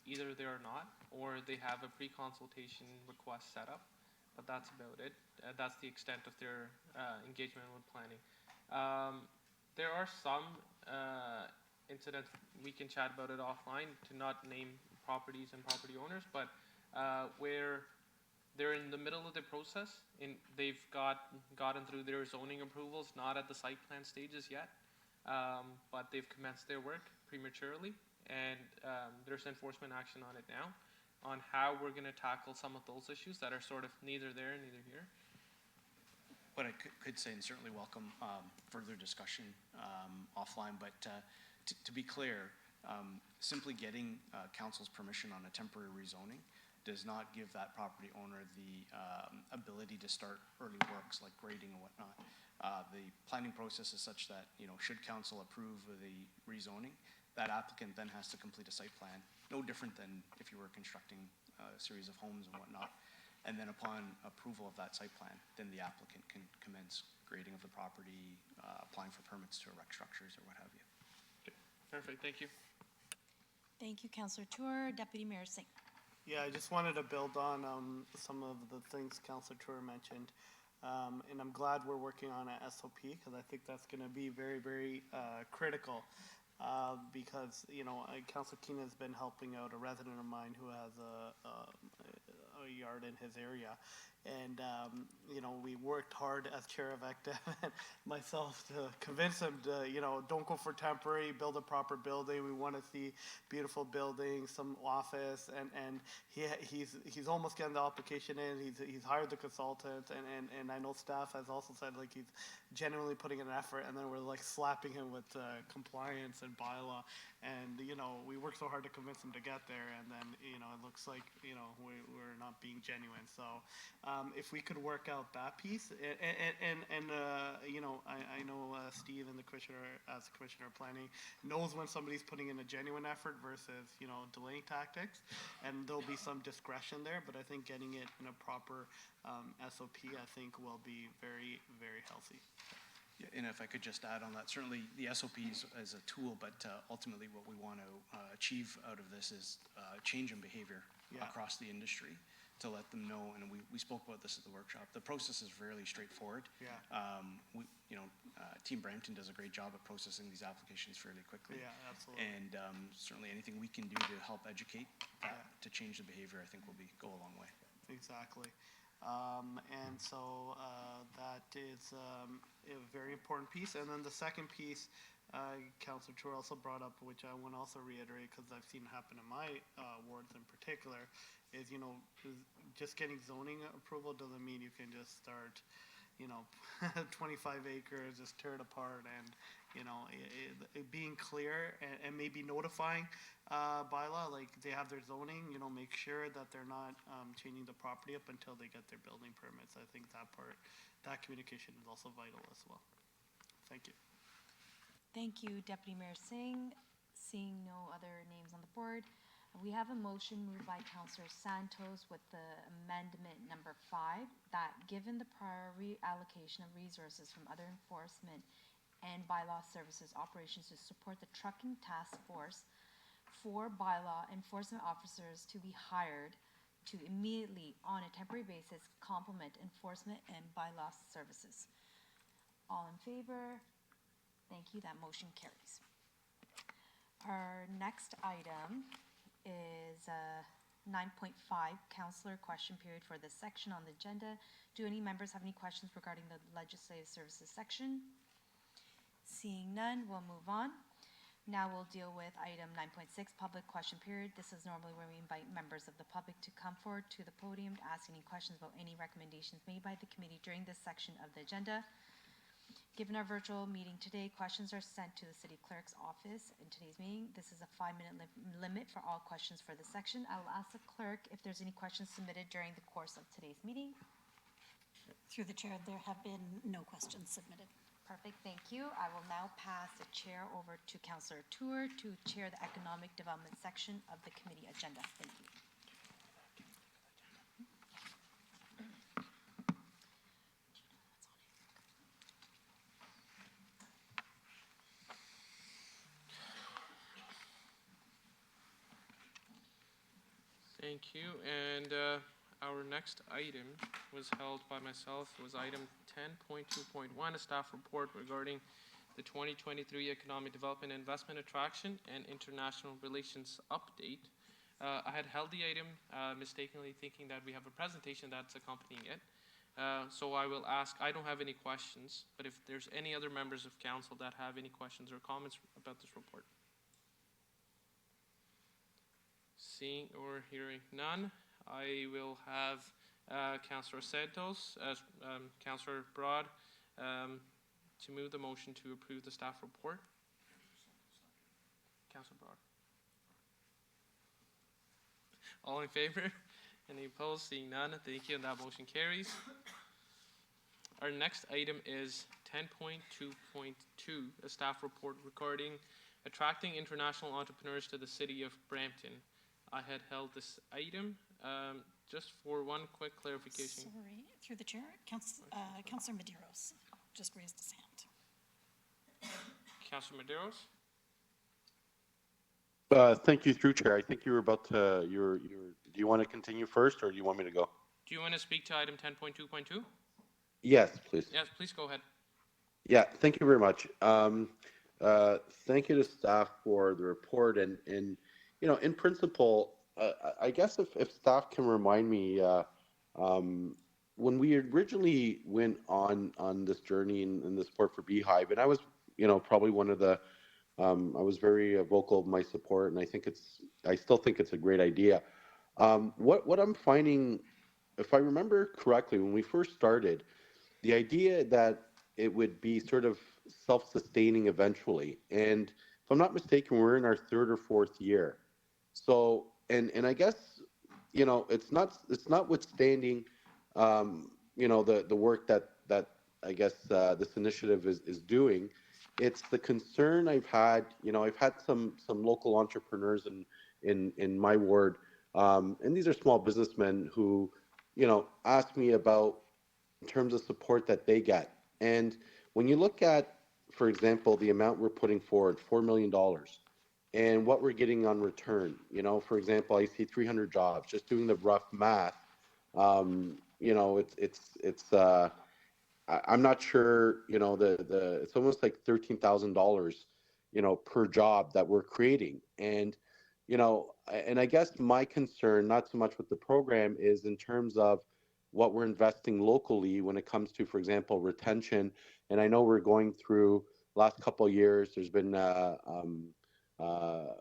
either they're not, or they have a pre-consultation request set up, but that's about it. That's the extent of their engagement with planning. There are some incidents, we can chat about it offline, to not name properties and property owners, but where they're in the middle of the process and they've gotten through their zoning approvals, not at the site plan stages yet, but they've commenced their work prematurely, and there's enforcement action on it now on how we're going to tackle some of those issues that are sort of neither there, neither here. What I could say, and certainly welcome further discussion offline, but to be clear, simply getting council's permission on a temporary rezoning does not give that property owner the ability to start early works like grading and whatnot. The planning process is such that, should council approve of the rezoning, that applicant then has to complete a site plan, no different than if you were constructing a series of homes and whatnot. And then upon approval of that site plan, then the applicant can commence grading of the property, applying for permits to erect structures or what have you. Okay. Perfect, thank you. Thank you, Councillor Tour. Deputy Mayor Singh. Yeah, I just wanted to build on some of the things Councillor Tour mentioned. And I'm glad we're working on an SOP, because I think that's going to be very, very critical. Because, Councillor Keene has been helping out a resident of mine who has a yard in his area. And, we worked hard as chair of ECDEM and myself to convince him to, don't go for temporary, build a proper building. We want to see beautiful buildings, some office, and he's almost getting the application in. He's hired the consultant, and I know staff has also said like he's genuinely putting in an effort, and then we're like slapping him with compliance and bylaw. And, we worked so hard to convince him to get there, and then, it looks like, we're not being genuine. So if we could work out that piece, and I know Steve and the commissioner, as commissioner of planning, knows when somebody's putting in a genuine effort versus, delaying tactics, and there'll be some discretion there, but I think getting it in a proper SOP, I think will be very, very healthy. Yeah, and if I could just add on that, certainly the SOP is a tool, but ultimately what we want to achieve out of this is change in behavior across the industry to let them know, and we spoke about this at the workshop. The process is fairly straightforward. Yeah. Team Brampton does a great job at processing these applications fairly quickly. Yeah, absolutely. And certainly anything we can do to help educate to change the behavior, I think will go a long way. Exactly. And so that is a very important piece. And then the second piece, Councillor Tour also brought up, which I want to also reiterate because I've seen it happen in my wards in particular, is, just getting zoning approval doesn't mean you can just start, 25 acres, just tear it apart, and, it being clear and maybe notifying bylaw, like they have their zoning, make sure that they're not changing the property up until they get their building permits. I think that communication is also vital as well. Thank you. Thank you, Deputy Mayor Singh. Seeing no other names on the board, we have a motion moved by Councillor Santos with the amendment number 5, that given the prior reallocation of resources from other enforcement and bylaw services operations to support the trucking task force, 4 bylaw enforcement officers to be hired to immediately, on a temporary basis, complement enforcement and bylaw services. All in favor? Thank you, that motion carries. Our next item is 9.5, Councillor question period for this section on the agenda. Do any members have any questions regarding the legislative services section? Seeing none, we'll move on. Now we'll deal with item 9.6, public question period. This is normally where we invite members of the public to come forward to the podium to ask any questions about any recommendations made by the committee during this section of the agenda. Given our virtual meeting today, questions are sent to the city clerk's office in today's meeting. This is a 5-minute limit for all questions for this section. I will ask the clerk if there's any questions submitted during the course of today's meeting. Through the chair, there have been no questions submitted. Perfect, thank you. I will now pass the chair over to Councillor Tour to chair the Economic Development section of the committee agenda. Thank you. Thank you. And our next item was held by myself, was item 10.2.1, a staff report regarding the 2023 Economic Development Investment Attraction and International Relations Update. I had held the item mistakenly thinking that we have a presentation that's accompanying it. So I will ask, I don't have any questions, but if there's any other members of council that have any questions or comments about this report. Seeing or hearing none, I will have Councillor Santos, Councillor Broad, to move the motion to approve the staff report. Councillor Broad. All in favor? Any opposed? Seeing none, thank you, and that motion carries. Our next item is 10.2.2, a staff report regarding attracting international entrepreneurs to the city of Brampton. I had held this item. Just for one quick clarification. Sorry, through the chair, Councillor Medeiros just raised his hand. Councillor Medeiros? Thank you, through chair. I think you were about to, do you want to continue first or do you want me to go? Do you want to speak to item 10.2.2? Yes, please. Yes, please go ahead. Yeah, thank you very much. Thank you to staff for the report and you know, in principle, I guess if staff can remind me, when we originally went on this journey in the support for Beehive, and I was, you know, probably one of the, I was very vocal of my support, and I still think it's a great idea. What I'm finding, if I remember correctly, when we first started, the idea that it would be sort of self-sustaining eventually, and if I'm not mistaken, we're in our third or fourth year. So, and I guess, you know, it's notwithstanding, you know, the work that I guess this initiative is doing. It's the concern I've had. You know, I've had some local entrepreneurs in my ward, and these are small businessmen who, you know, ask me about in terms of support that they get. And when you look at, for example, the amount we're putting forward, $4 million. And what we're getting on return, you know, for example, I see 300 jobs. Just doing the rough math, you know, I'm not sure, you know, it's almost like $13,000, you know, per job that we're creating. And, you know, and I guess my concern, not so much with the program, is in terms of what we're investing locally when it comes to, for example, retention. And I know we're going through last couple of years. There's been a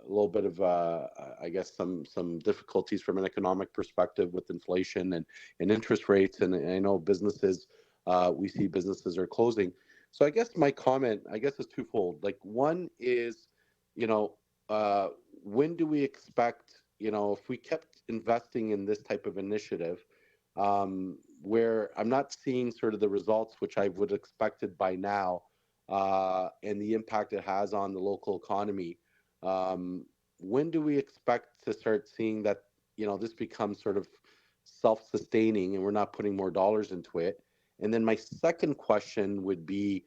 little bit of, I guess, some difficulties from an economic perspective with inflation and interest rates. And I know businesses, we see businesses are closing. So I guess my comment, I guess, is twofold. Like, one is, you know, when do we expect, you know, if we kept investing in this type of initiative, where I'm not seeing sort of the results which I would have expected by now, and the impact it has on the local economy. When do we expect to start seeing that, you know, this becomes sort of self-sustaining and we're not putting more dollars into it? And then my second question would be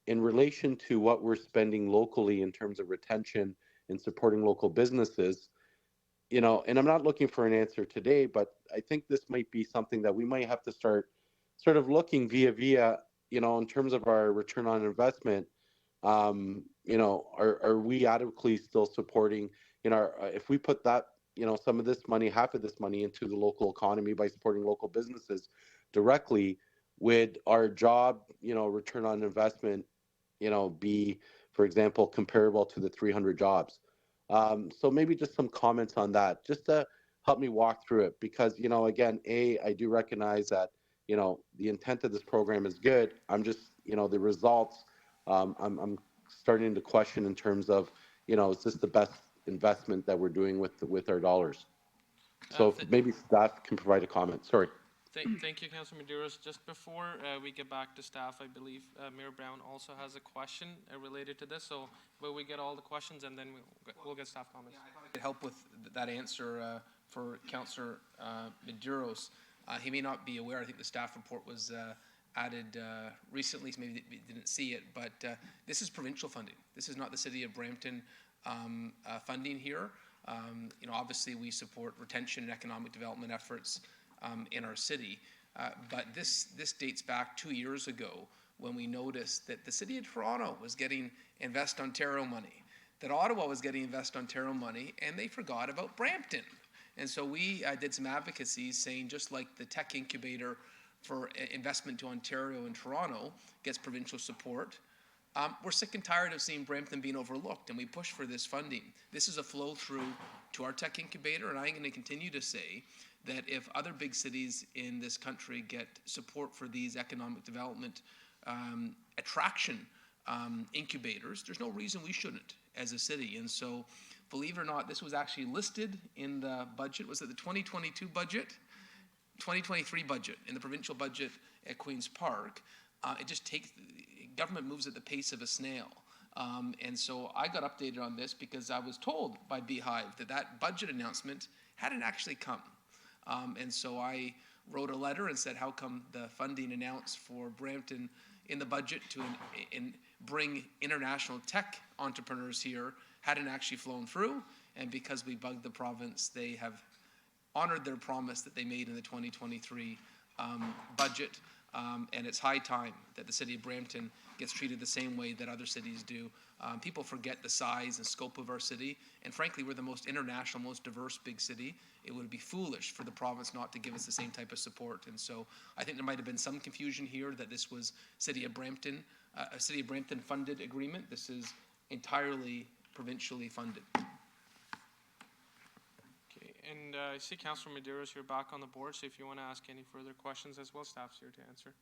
in relation to what we're spending locally in terms of retention and supporting local businesses, you know, and I'm not looking for an answer today, but I think this might be something that we might have to start sort of looking via, you know, in terms of our return on investment. You know, are we adequately still supporting, you know, if we put that, you know, some of this money, half of this money into the local economy by supporting local businesses directly, would our job, you know, return on investment, you know, be, for example, comparable to the 300 jobs? So maybe just some comments on that, just to help me walk through it, because, you know, again, I do recognize that, you know, the intent of this program is good. I'm just, you know, the results, I'm starting to question in terms of, you know, is this the best investment that we're doing with our dollars? So maybe staff can provide a comment. Sorry. Thank you, Councilor Maderos. Just before we get back to staff, I believe Mayor Brown also has a question related to this. So will we get all the questions and then we'll get staff comments? I could help with that answer for Councillor Maderos. He may not be aware. I think the staff report was added recently, so maybe they didn't see it. But this is provincial funding. This is not the City of Brampton funding here. Obviously, we support retention and economic development efforts in our city. But this dates back 2 years ago when we noticed that the City of Toronto was getting Invest Ontario money, that Ottawa was getting Invest Ontario money, and they forgot about Brampton. And so we did some advocacy saying just like the tech incubator for investment to Ontario and Toronto gets provincial support, we're sick and tired of seeing Brampton being overlooked, and we push for this funding. This is a flow through to our tech incubator, and I'm going to continue to say that if other big cities in this country get support for these economic development attraction incubators, there's no reason we shouldn't as a city. And so, believe it or not, this was actually listed in the budget. Was it the 2022 budget? 2023 budget, in the provincial budget at Queen's Park. It just takes, government moves at the pace of a snail. And so I got updated on this because I was told by Beehive that that budget announcement hadn't actually come. And so I wrote a letter and said, how come the funding announced for Brampton in the budget to bring international tech entrepreneurs here hadn't actually flown through? And because we bugged the province, they have honored their promise that they made in the 2023 budget. And it's high time that the City of Brampton gets treated the same way that other cities do. People forget the size and scope of our city, and frankly, we're the most international, most diverse big city. It would be foolish for the province not to give us the same type of support. And so I think there might have been some confusion here that this was City of Brampton, a City of Brampton funded agreement. This is entirely provincially funded. Okay, and I see Councilor Maderos, you're back on the board, so if you want to ask any further questions as well, staff's here to answer.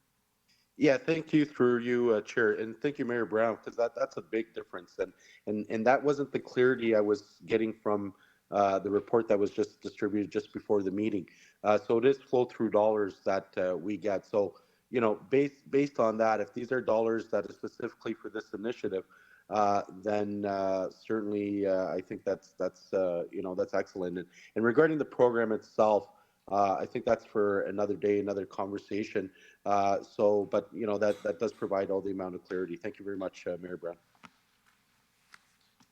Yeah, thank you through you, Chair, and thank you, Mayor Brown, because that's a big difference, and that wasn't the clarity I was getting from the report that was just distributed just before the meeting. So it is flow-through dollars that we get. So based on that, if these are dollars that are specifically for this initiative, then certainly I think that's excellent. And regarding the program itself, I think that's for another day, another conversation. But that does provide all the amount of clarity. Thank you very much, Mayor Brown.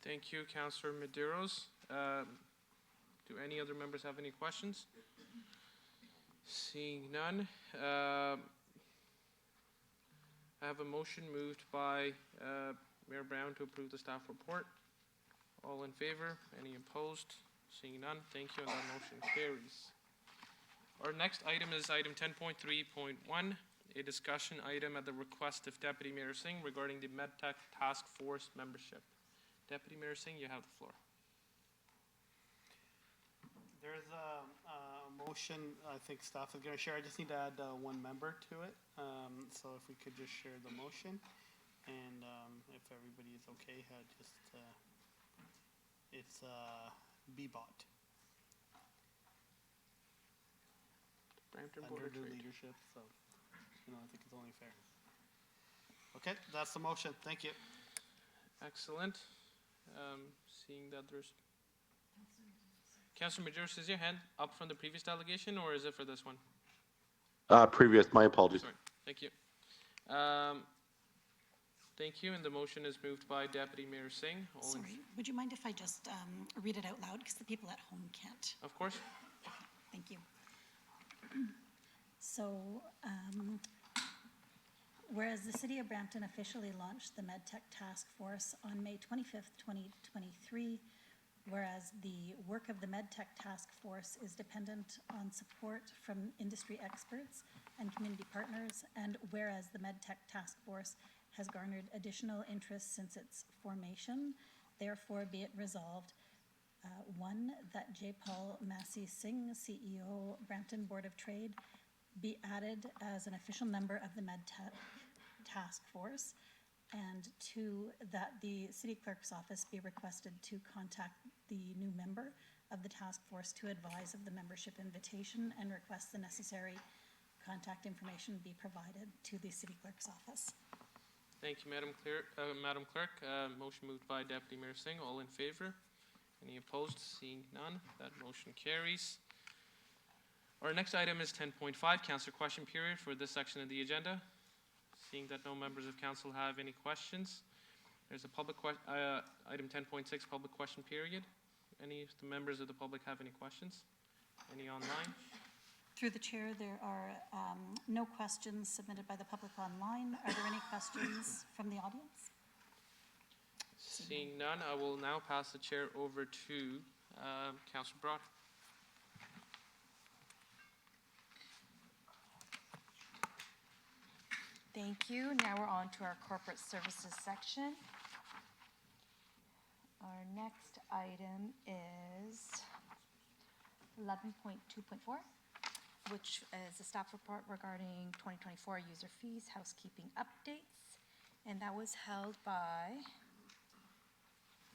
Thank you, Councilor Maderos. Do any other members have any questions? Seeing none, I have a motion moved by Mayor Brown to approve the staff report. All in favor? Any opposed? Seeing none, thank you, and that motion carries. Our next item is item 10.3.1, a discussion item at the request of Deputy Mayor Singh regarding the MedTech Task Force membership. Deputy Mayor Singh, you have the floor. There's a motion I think staff is going to share. I just need to add one member to it. So if we could just share the motion, and if everybody is okay, it's BBOT. Brampton Under Board of the Trade. leadership, so I think it's only fair. Okay, that's the motion. Thank you. Excellent. Seeing that there's... Councilor Maderos, is your hand up from the previous delegation, or is it for this one? Previous, my apologies. Sorry. Thank you. Thank you, and the motion is moved by Deputy Mayor Singh. Sorry, would you mind if I just read it out loud, because the people at home can't? Of course. Thank you. So, whereas the City of Brampton officially launched the MedTech Task Force on May 25th, 2023, whereas the work of the MedTech Task Force is dependent on support from industry experts and community partners, and whereas the MedTech Task Force has garnered additional interest since its formation, therefore be it resolved, one, that J. Paul Massey Singh, CEO, Brampton Board of Trade, be added as an official member of the MedTech Task Force, and two, that the City Clerk's office be requested to contact the new member of the task force to advise of the membership invitation and request the necessary contact information be provided to the city clerk's office. Thank you, Madam Clerk. Motion moved by Deputy Mayor Singh. All in favor? Any opposed? Seeing none, that motion carries. Our next item is 10.5, councillor question period for this section of the agenda. Seeing that no members of council have any questions, there's a item 10.6, public question period. Any of the members of the public have any questions? Any online? Through the chair, there are no questions submitted by the public online. Are there any questions from the audience? Seeing none, I will now pass the chair over to Councillor Broad. Thank you. Now we're on to our corporate services section. Our next item is 11.2.4, which is a staff report regarding 2024 user fees, housekeeping updates, and that was held by...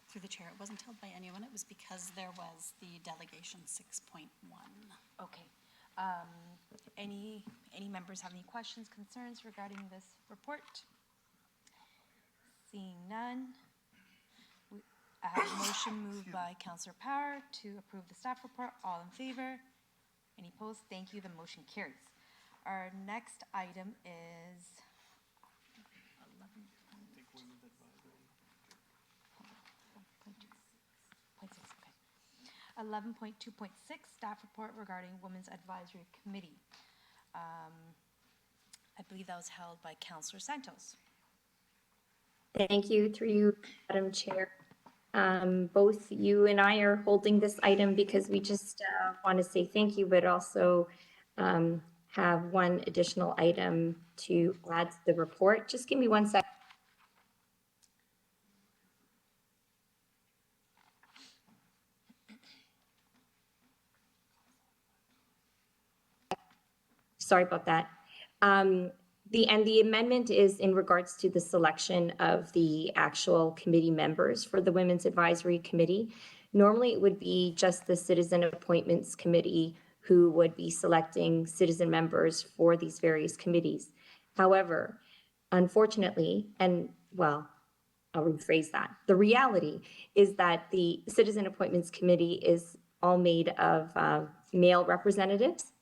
Through the chair, it wasn't held by anyone. It was because there was the delegation 6.1. Okay. Any members have any questions, concerns regarding this report? Seeing none, I have a motion moved by Councillor Power to approve the staff report. All in favor? Any opposed? Thank you. The motion carries. Our next item is 11.2.6, staff report regarding Women's Advisory Committee. I believe that was held by Councillor Santos. Thank you, through you, Madam Chair. Both you and I are holding this item because we just want to say thank you, but also have one additional item to add to the report. Just give me 1 second. Sorry about that. The amendment is in regards to the selection of the actual committee members for the Women's Advisory Committee. Normally, it would be just the Citizen Appointments Committee who would be selecting citizen members for these various committees. However, unfortunately, and well, I'll rephrase that. The reality is that the Citizen Appointments Committee is all made of male representatives.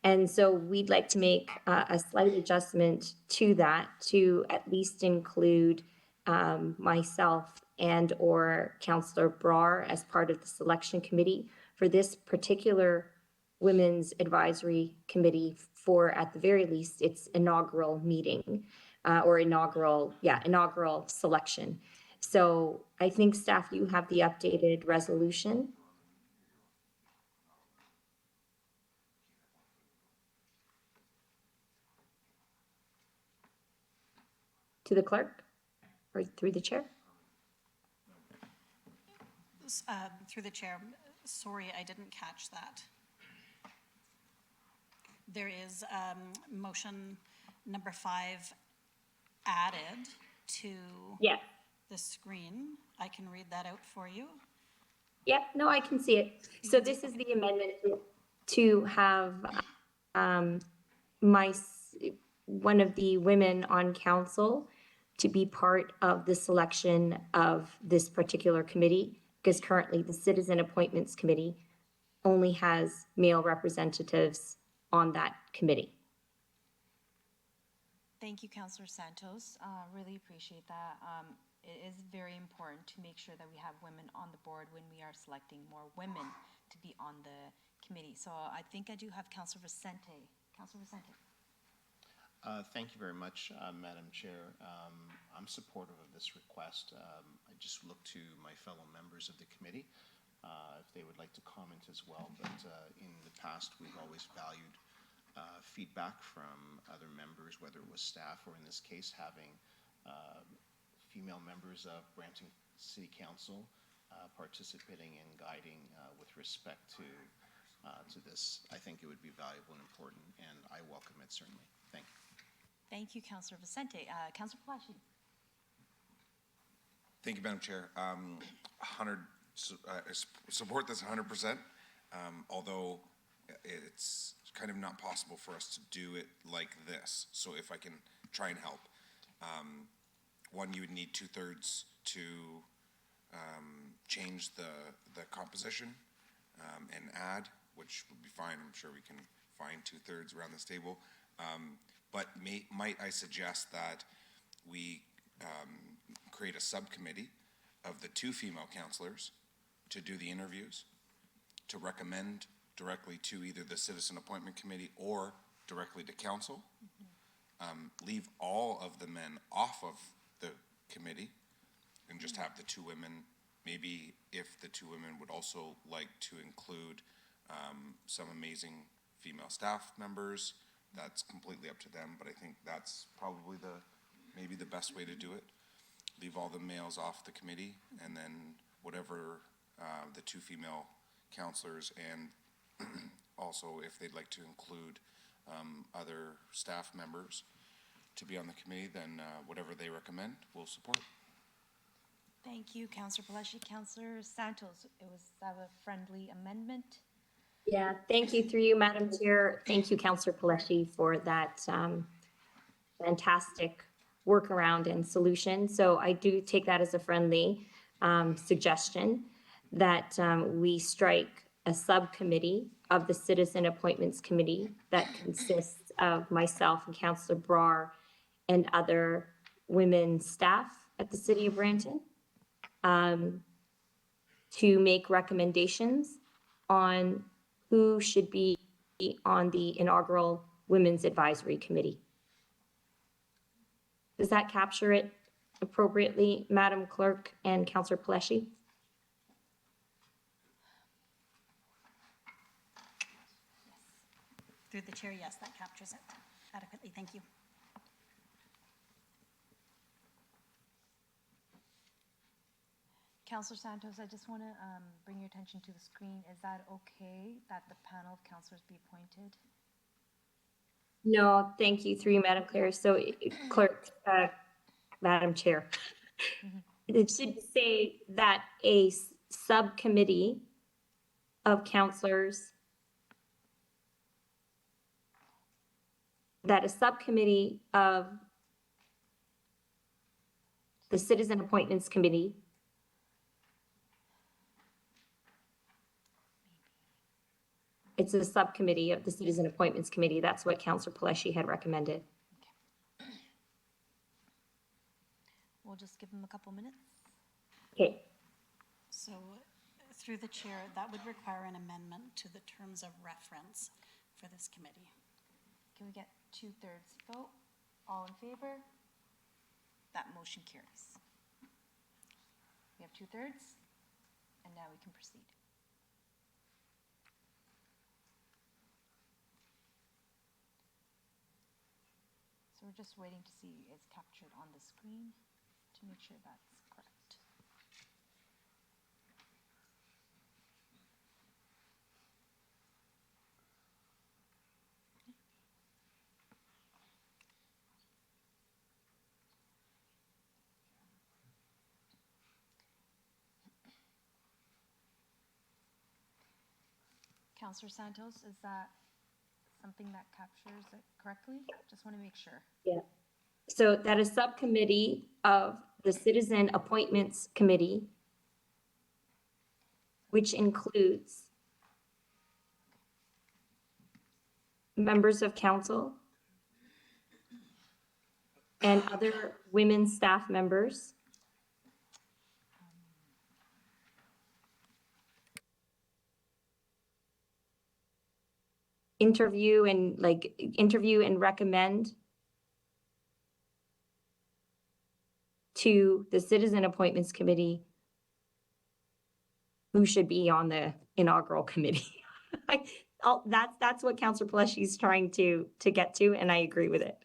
And so we'd like to make a slight adjustment to that to at least include myself and or Councillor Brar as part of the selection committee for this particular Women's Advisory Committee for, at the very least, its inaugural meeting or inaugural selection. So I think staff, you have the updated resolution. To the clerk or through the chair? Through the chair, sorry, I didn't catch that. There is motion number 5 added to the screen. I can read that out for you. Yep, no, I can see it. So this is the amendment to have one of the women on council to be part of the selection of this particular committee, because currently the Citizen Appointments Committee only has male representatives on that committee. Thank you, Councillor Santos. Really appreciate that. It is very important to make sure that we have women on the board when we are selecting more women to be on the committee. So I think I do have Councillor Vicente. Councillor Vicente. Thank you very much, Madam Chair. I'm supportive of this request. I just look to my fellow members of the committee if they would like to comment as well. But in the past, we've always valued feedback from other members, whether it was staff or in this case, having female members of Brampton City Council participating and guiding with respect to this. I think it would be valuable and important, and I welcome it certainly. Thank you. Thank you, Councillor Vicente. Councillor Palashi. Thank you, Madam Chair. Support this 100%, although it's kind of not possible for us to do it like this. So if I can try and help. One, you would need 2/3 to change the composition and add, which would be fine. I'm sure we can find 2/3 around this table. But might I suggest that we create a subcommittee of the 2 female counselors to do the interviews, to recommend directly to either the Citizen Appointment Committee or directly to council. Leave all of the men off of the committee and just have the 2 women. Maybe if the 2 women would also like to include some amazing female staff members, that's completely up to them, but I think that's probably maybe the best way to do it. Leave all the males off the committee, and then whatever the 2 female counselors, and also if they'd like to include other staff members to be on the committee, then whatever they recommend, we'll support. Thank you, Councillor Palashi. Councillor Santos, it was a friendly amendment. Yeah, thank you through you, Madam Chair. Thank you, Councillor Paletti, for that fantastic workaround and solution. So I do take that as a friendly suggestion that we strike a subcommittee of the Citizen Appointments Committee that consists of myself and Councillor Brar and other women staff at the City of Brampton to make recommendations on who should be on the inaugural Women's Advisory Committee. Does that capture it appropriately, Madam Clerk and Councillor Paletti? Through the chair, yes, that captures it adequately. Thank you. Councillor Santos, I just want to bring your attention to the screen. Is that okay that the panel of councillors be appointed? No, thank you, through you, Madam Clerk. So, Madam Chair, it should say that a subcommittee of councillors, that a subcommittee of the Citizen Appointments Committee it's a subcommittee of the Citizen Appointments Committee. That's what Councillor Paletti had recommended. We'll just give them a couple minutes. Okay. So through the chair, that would require an amendment to the terms of reference for this committee. Can we get 2/3 vote? All in favor? That motion carries. We have 2/3, and now we can proceed. So we're just waiting to see it's captured on the screen to make sure that's correct. Councillor Santos, is that something that captures it correctly? Just want to make sure. Yeah. So that a subcommittee of the Citizen Appointments Committee, which includes members of council and other women staff members, interview and recommend to the Citizen Appointments Committee who should be on the inaugural committee. That's what Councillor Paletti is trying to get to, and I agree with it.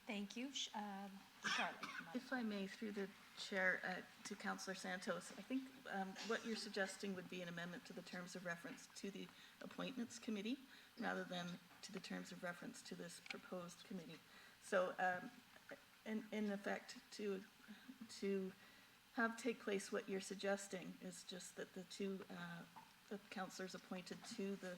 Thank you. Charlotte. If I may, through the chair, to Councillor Santos, I think what you're suggesting would be an amendment to the terms of reference to the Appointments Committee rather than to the terms of reference to this proposed committee. So in effect, to have take place, what you're suggesting is just that the two the councillors appointed to the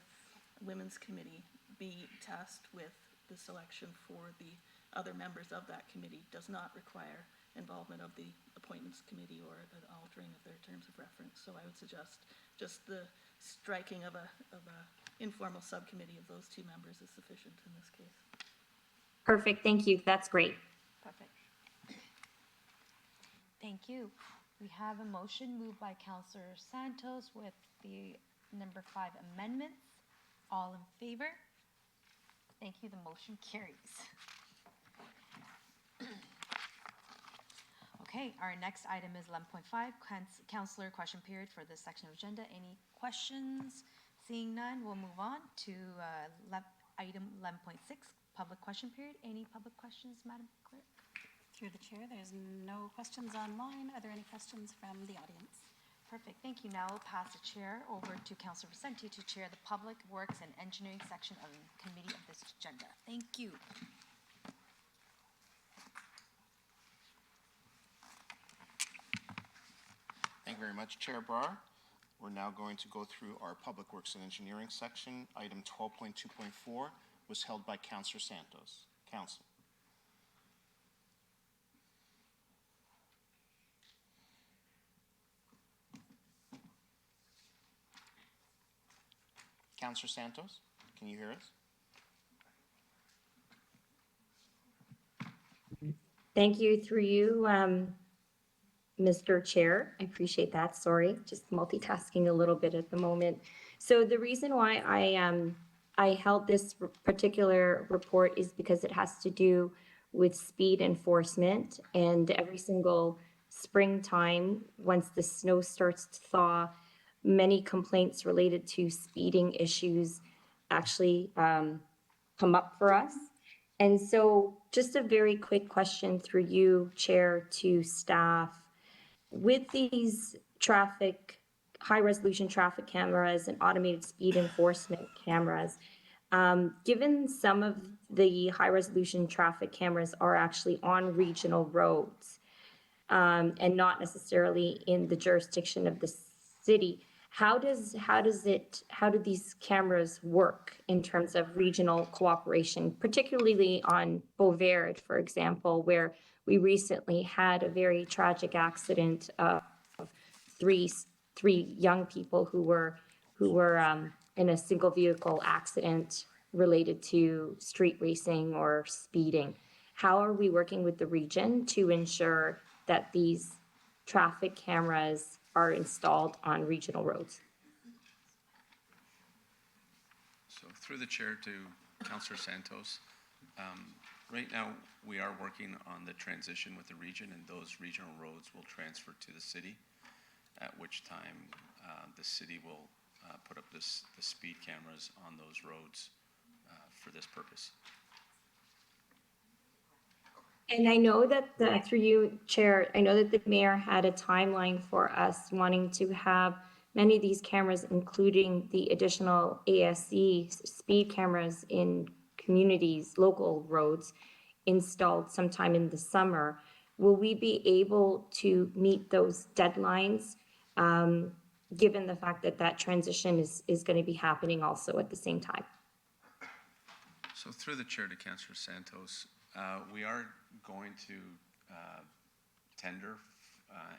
Women's Committee be tasked with the selection for the other members of that committee. Does not require involvement of the Appointments Committee or an altering of their terms of reference. So I would suggest just the striking of a informal subcommittee of those two members is sufficient in this case. Perfect, thank you, that's great. Perfect. Thank you. We have a motion moved by Councillor Santos with the number 5 amendments. All in favor? Thank you, the motion carries. Okay, our next item is 11.5, Councillor question period for this section of agenda. Any questions? Seeing none, we'll move on to item 11.6, public question period. Any public questions, Madam Clerk? Through the chair, there's no questions online. Are there any questions from the audience? Perfect, thank you. Now I'll pass the chair over to Councillor Vicente to chair the Public Works and Engineering section of the committee of this agenda. Thank you. Thank you very much, Chair Brar. We're now going to go through our Public Works and Engineering section. Item 12.2.4 was held by Councillor Santos. Council. Councillor Santos, can you hear us? Thank you, through you, Mr. Chair. I appreciate that. Sorry, just multitasking a little bit at the moment. So the reason why I held this particular report is because it has to do with speed enforcement, and every single springtime, once the snow starts to thaw, many complaints related to speeding issues actually come up for us. And so just a very quick question through you, Chair, to staff. With these high-resolution traffic cameras and automated speed enforcement cameras, given some of the high-resolution traffic cameras are actually on regional roads and not necessarily in the jurisdiction of the city, how do these cameras work in terms of regional cooperation, particularly on Beauvert, for example, where we recently had a very tragic accident of three young people who were in a single vehicle accident related to street racing or speeding. How are we working with the region to ensure that these traffic cameras are installed on regional roads? So through the chair to Councillor Santos, right now we are working on the transition with the region, and those regional roads will transfer to the city, at which time the city will put up the speed cameras on those roads for this purpose. And I know that through you, Chair, I know that the mayor had a timeline for us wanting to have many of these cameras, including the additional ASC speed cameras in communities, local roads, installed sometime in the summer. Will we be able to meet those deadlines, given the fact that that transition is going to be happening also at the same time? So through the chair to Councillor Santos, we are going to tender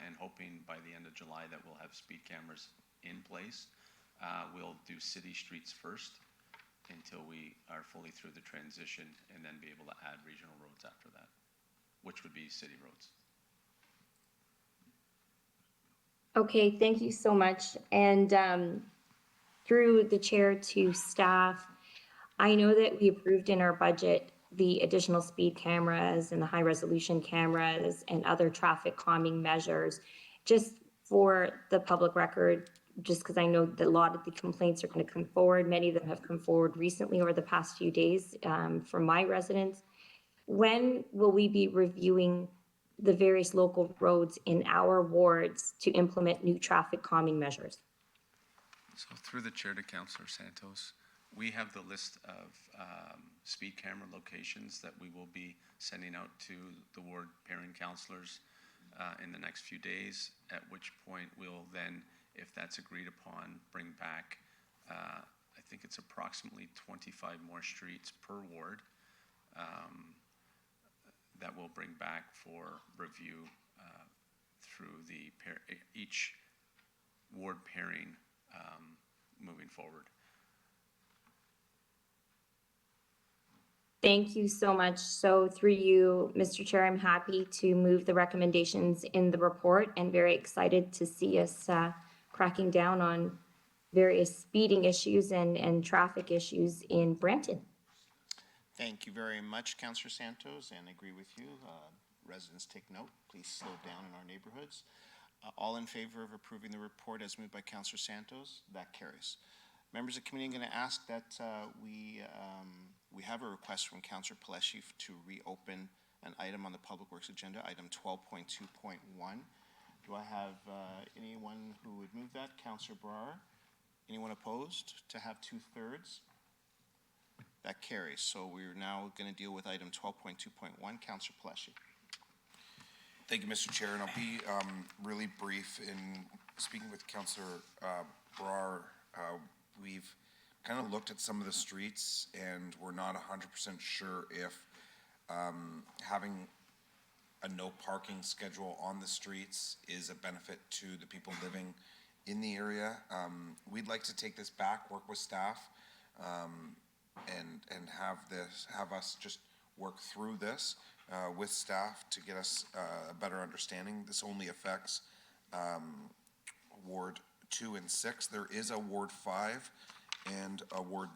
and hoping by the end of July that we'll have speed cameras in place. We'll do city streets first until we are fully through the transition, and then be able to add regional roads after that, which would be city roads. Okay, thank you so much. And through the chair to staff, I know that we approved in our budget the additional speed cameras and the high resolution cameras and other traffic calming measures. Just for the public record, just because I know that a lot of the complaints are going to come forward, many of them have come forward recently over the past few days from my residents. When will we be reviewing the various local roads in our wards to implement new traffic calming measures? So through the chair to Councillor Santos, we have the list of speed camera locations that we will be sending out to the ward parent councillors in the next few days, at which point we'll then, if that's agreed upon, bring back, I think it's approximately 25 more streets per ward that we'll bring back for review through each ward pairing moving forward. Thank you so much. So through you, Mr. Chair, I'm happy to move the recommendations in the report and very excited to see us cracking down on various speeding issues and traffic issues in Brampton. Thank you very much, Councillor Santos, and I agree with you. Residents take note. Please slow down in our neighborhoods. All in favor of approving the report as moved by Councillor Santos? That carries. Members of the committee, I'm going to ask that we have a request from Councillor Pelletier to reopen an item on the Public Works agenda, item 12.2.1. Do I have anyone who would move that? Councillor Brar? Anyone opposed to have 2/3? That carries. So we're now going to deal with item 12.2.1. Councillor Pelletier. Thank you, Mr. Chair, and I'll be really brief in speaking with Councillor Brar. We've kind of looked at some of the streets and we're not 100% sure if having a no parking schedule on the streets is a benefit to the people living in the area. We'd like to take this back, work with staff, and have us just work through this with staff to get us a better understanding. This only affects Ward 2 and 6. There is a Ward 5 and a Ward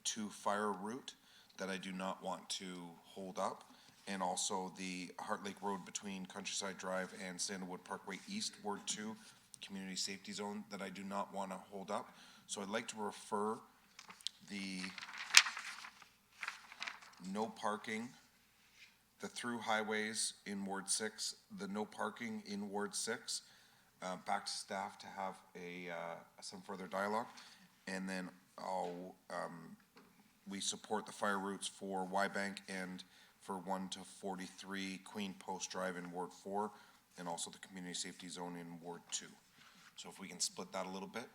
2 fire route that I do not want to hold up, and also the Heart Lake Road between Countryside Drive and Sandalwood Parkway East, Ward 2 Community Safety Zone, that I do not want to hold up. So I'd like to refer the no parking, the through highways in Ward 6, the no parking in Ward 6, back to staff to have some further dialogue. And then we support the fire routes for Y-Bank and for 1 to 43 Queen Post Drive in Ward 4, and also the community safety zone in Ward 2. So if we can split that a little bit,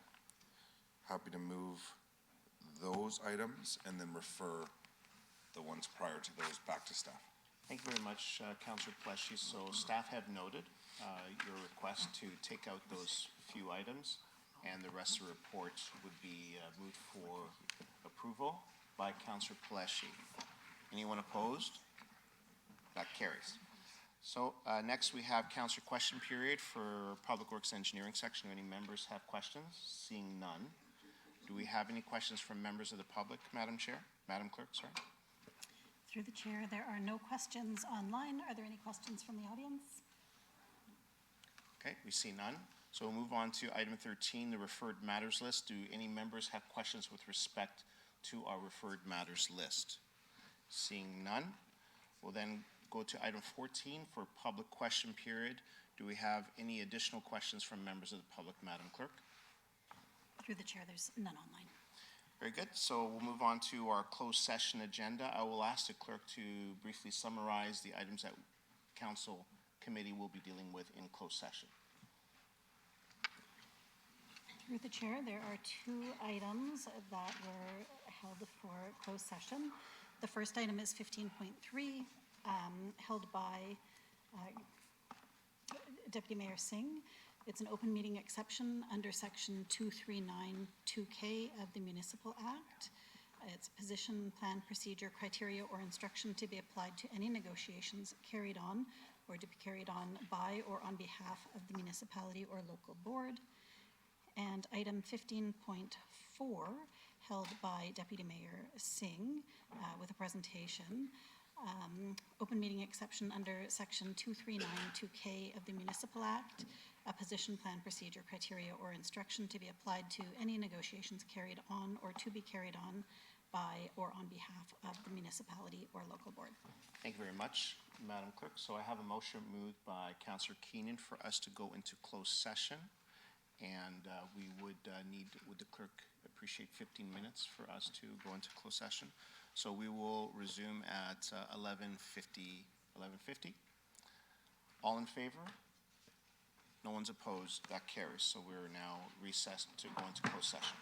happy to move those items and then refer the ones prior to those back to staff. Thank you very much, Councillor Pelletier. So staff have noted your request to take out those few items, and the rest of the report would be moved for approval by Councillor Pelletier. Anyone opposed? That carries. So next we have Councillor question period for Public Works Engineering section. Do any members have questions? Seeing none. Do we have any questions from members of the public, Madam Chair? Madam Clerk, sorry. Through the chair, there are no questions online. Are there any questions from the audience? Okay, we see none. So we'll move on to item 13, the referred matters list. Do any members have questions with respect to our referred matters list? Seeing none, we'll then go to item 14 for public question period. Do we have any additional questions from members of the public, Madam Clerk? Through the chair, there's none online. Very good. So we'll move on to our closed session agenda. I will ask the clerk to briefly summarize the items that council committee will be dealing with in closed session. Through the chair, there are 2 items that were held for closed session. The first item is 15.3, held by Deputy Mayor Singh. It's an open meeting exception under section 2392K of the Municipal Act. It's position, plan, procedure, criteria, or instruction to be applied to any negotiations carried on or to be carried on by or on behalf of the municipality or local board. And item 15.4, held by Deputy Mayor Singh with a presentation. Open meeting exception under section 2392K of the Municipal Act, a position, plan, procedure, criteria, or instruction to be applied to any negotiations carried on or to be carried on by or on behalf of the municipality or local board. Thank you very much, Madam Clerk. So I have a motion moved by Councillor Keenan for us to go into closed session. And we would would the clerk appreciate 15 minutes for us to go into closed session? So we will resume at 11:50. All in favor? No one's opposed. That carries. So we're now recessed to go into closed session.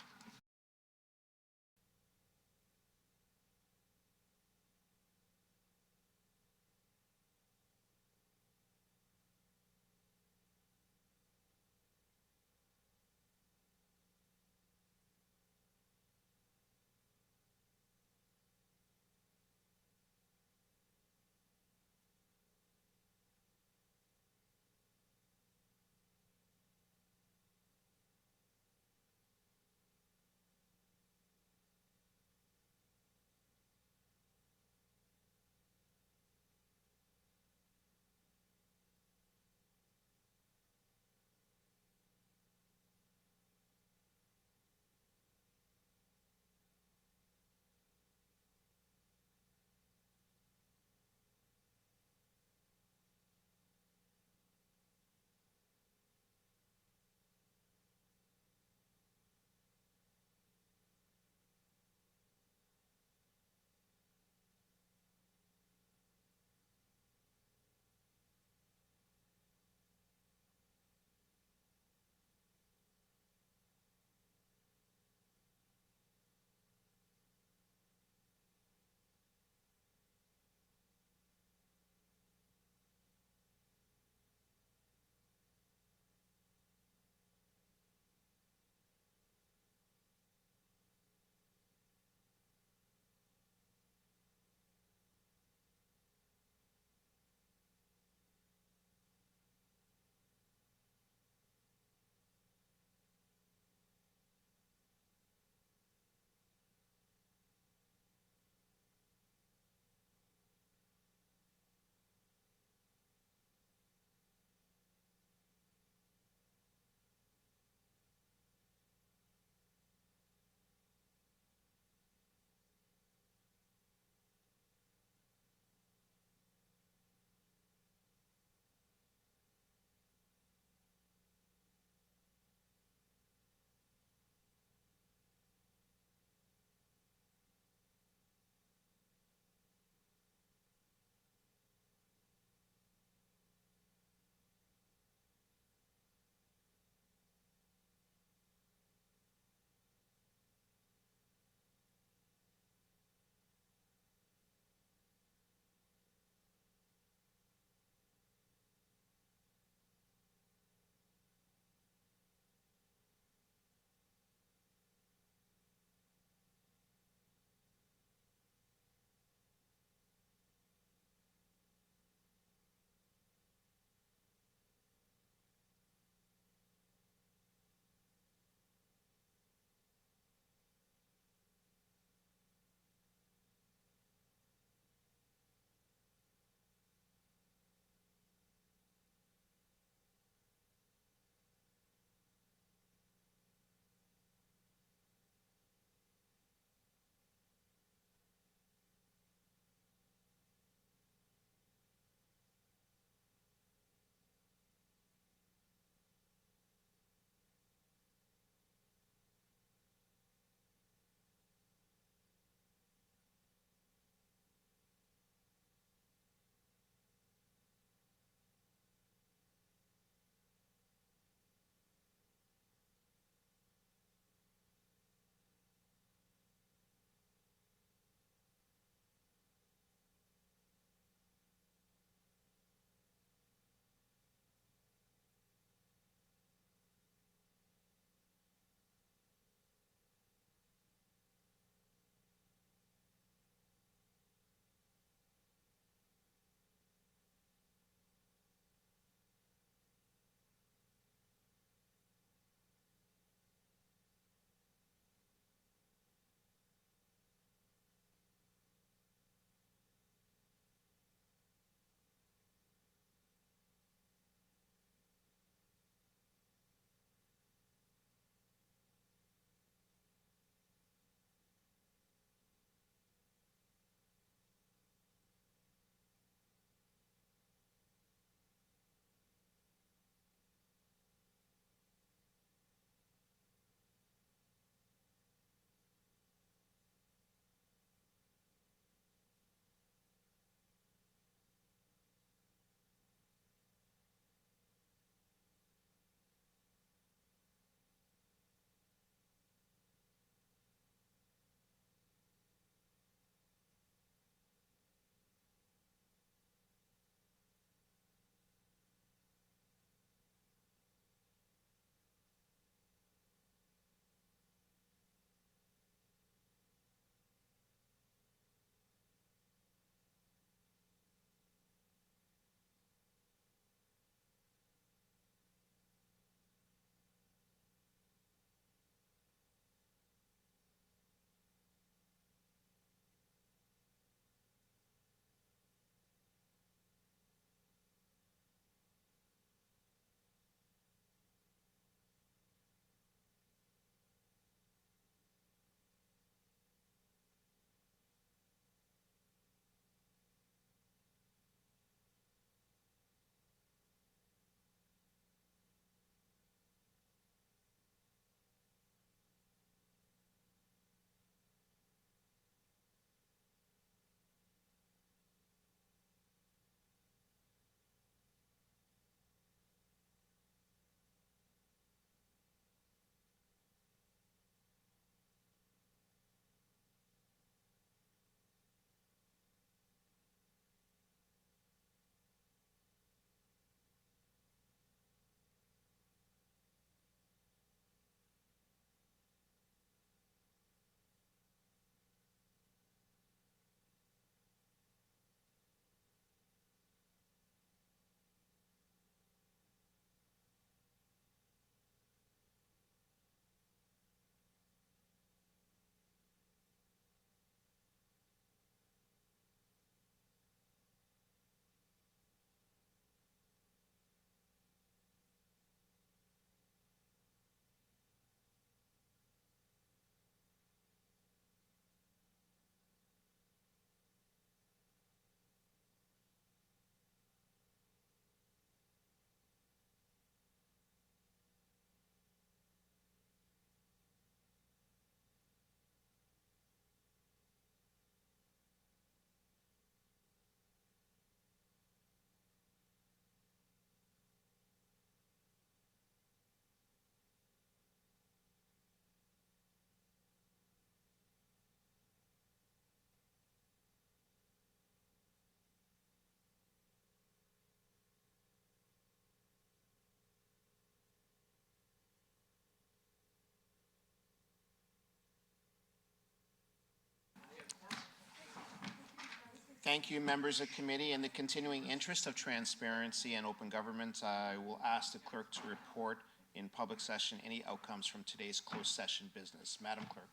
Thank you, members of committee. In the continuing interest of transparency and open government, I will ask the clerk to report in public session any outcomes from today's closed session business. Madam Clerk.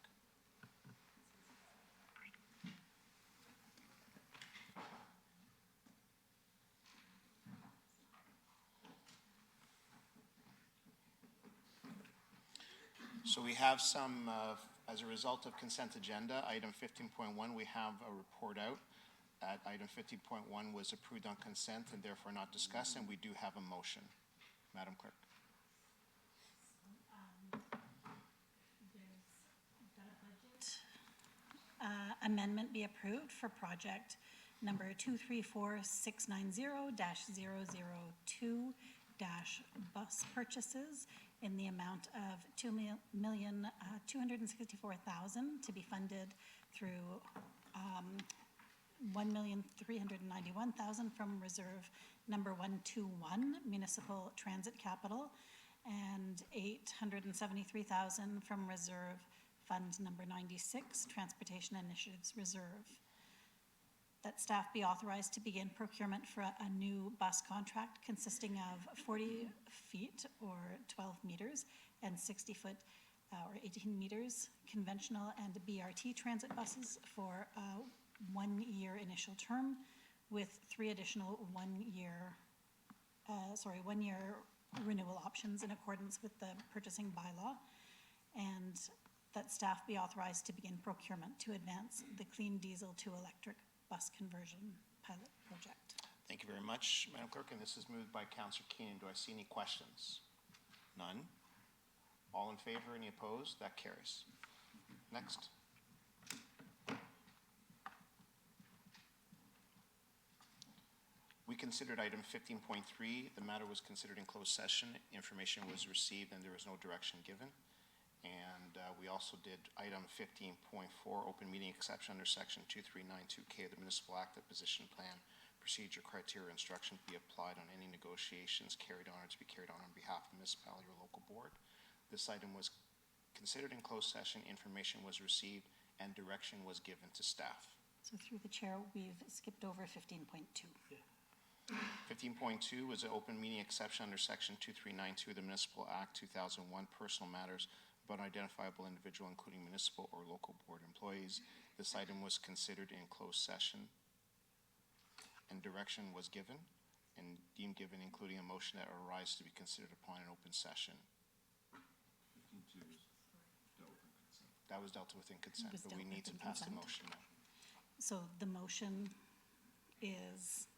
So we have some, as a result of consent agenda, item 15.1, we have a report out. Item 15.1 was approved on consent and therefore not discussed, and we do have a motion. Madam Clerk. Amendment be approved for project number 234690-002-bus purchases in the amount of $2,264,000 to be funded through $1,391,000 from Reserve Number 121 Municipal Transit Capital and $873,000 from Reserve Fund Number 96 Transportation Initiatives Reserve. That staff be authorized to begin procurement for a new bus contract consisting of 40 feet or 12 meters and 60-foot or 18 meters conventional and BRT transit buses for a one-year initial term with 3 additional one-year renewal options in accordance with the purchasing bylaw, and that staff be authorized to begin procurement to advance the clean diesel to electric bus conversion pilot project. Thank you very much, Madam Clerk, and this is moved by Councillor Keenan. Do I see any questions? None. All in favor, any opposed? That carries. Next. We considered item 15.3. The matter was considered in closed session. Information was received and there was no direction given. And we also did item 15.4, open meeting exception under section 2392K of the Municipal Act, that position plan, procedure, criteria, instruction be applied on any negotiations carried on or to be carried on behalf of the municipality or local board. This item was considered in closed session. Information was received and direction was given to staff. So through the chair, we've skipped over 15.2. 15.2 was an open meeting exception under section 2392 of the Municipal Act 2001, personal matters about an identifiable individual, including municipal or local board employees. This item was considered in closed session and direction was given and deemed given, including a motion that arise to be considered upon an open session. 15.2 is dealt with in consent. That was dealt with in consent, Was but we dealt need with to in pass the consent. motion now. So the motion is,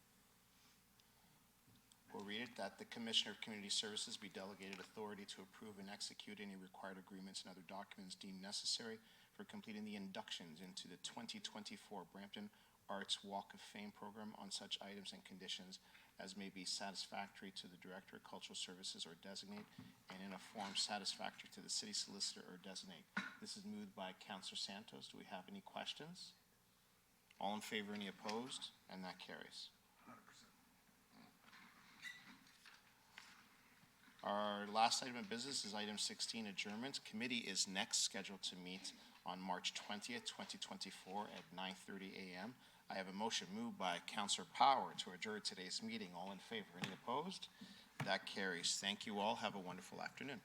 We'll read it, that the Commissioner of Community Services be delegated authority to approve and execute any required agreements and other documents deemed necessary for completing the inductions into the 2024 Brampton Arts Walk of Fame program on such items and conditions as may be satisfactory to the Director of Cultural Services or designate, and in a form satisfactory to the City Solicitor or designate. This is moved by Councillor Santos. Do we have any questions? All in favor, any opposed? And that carries. Our last item of business is item 16, adjournment. Committee is next scheduled to meet on March 20th, 2024 at 9:30 a.m. I have a motion moved by Councillor Power to adjourn today's meeting. All in favor? Any opposed? That carries. Thank you all. Have a wonderful afternoon.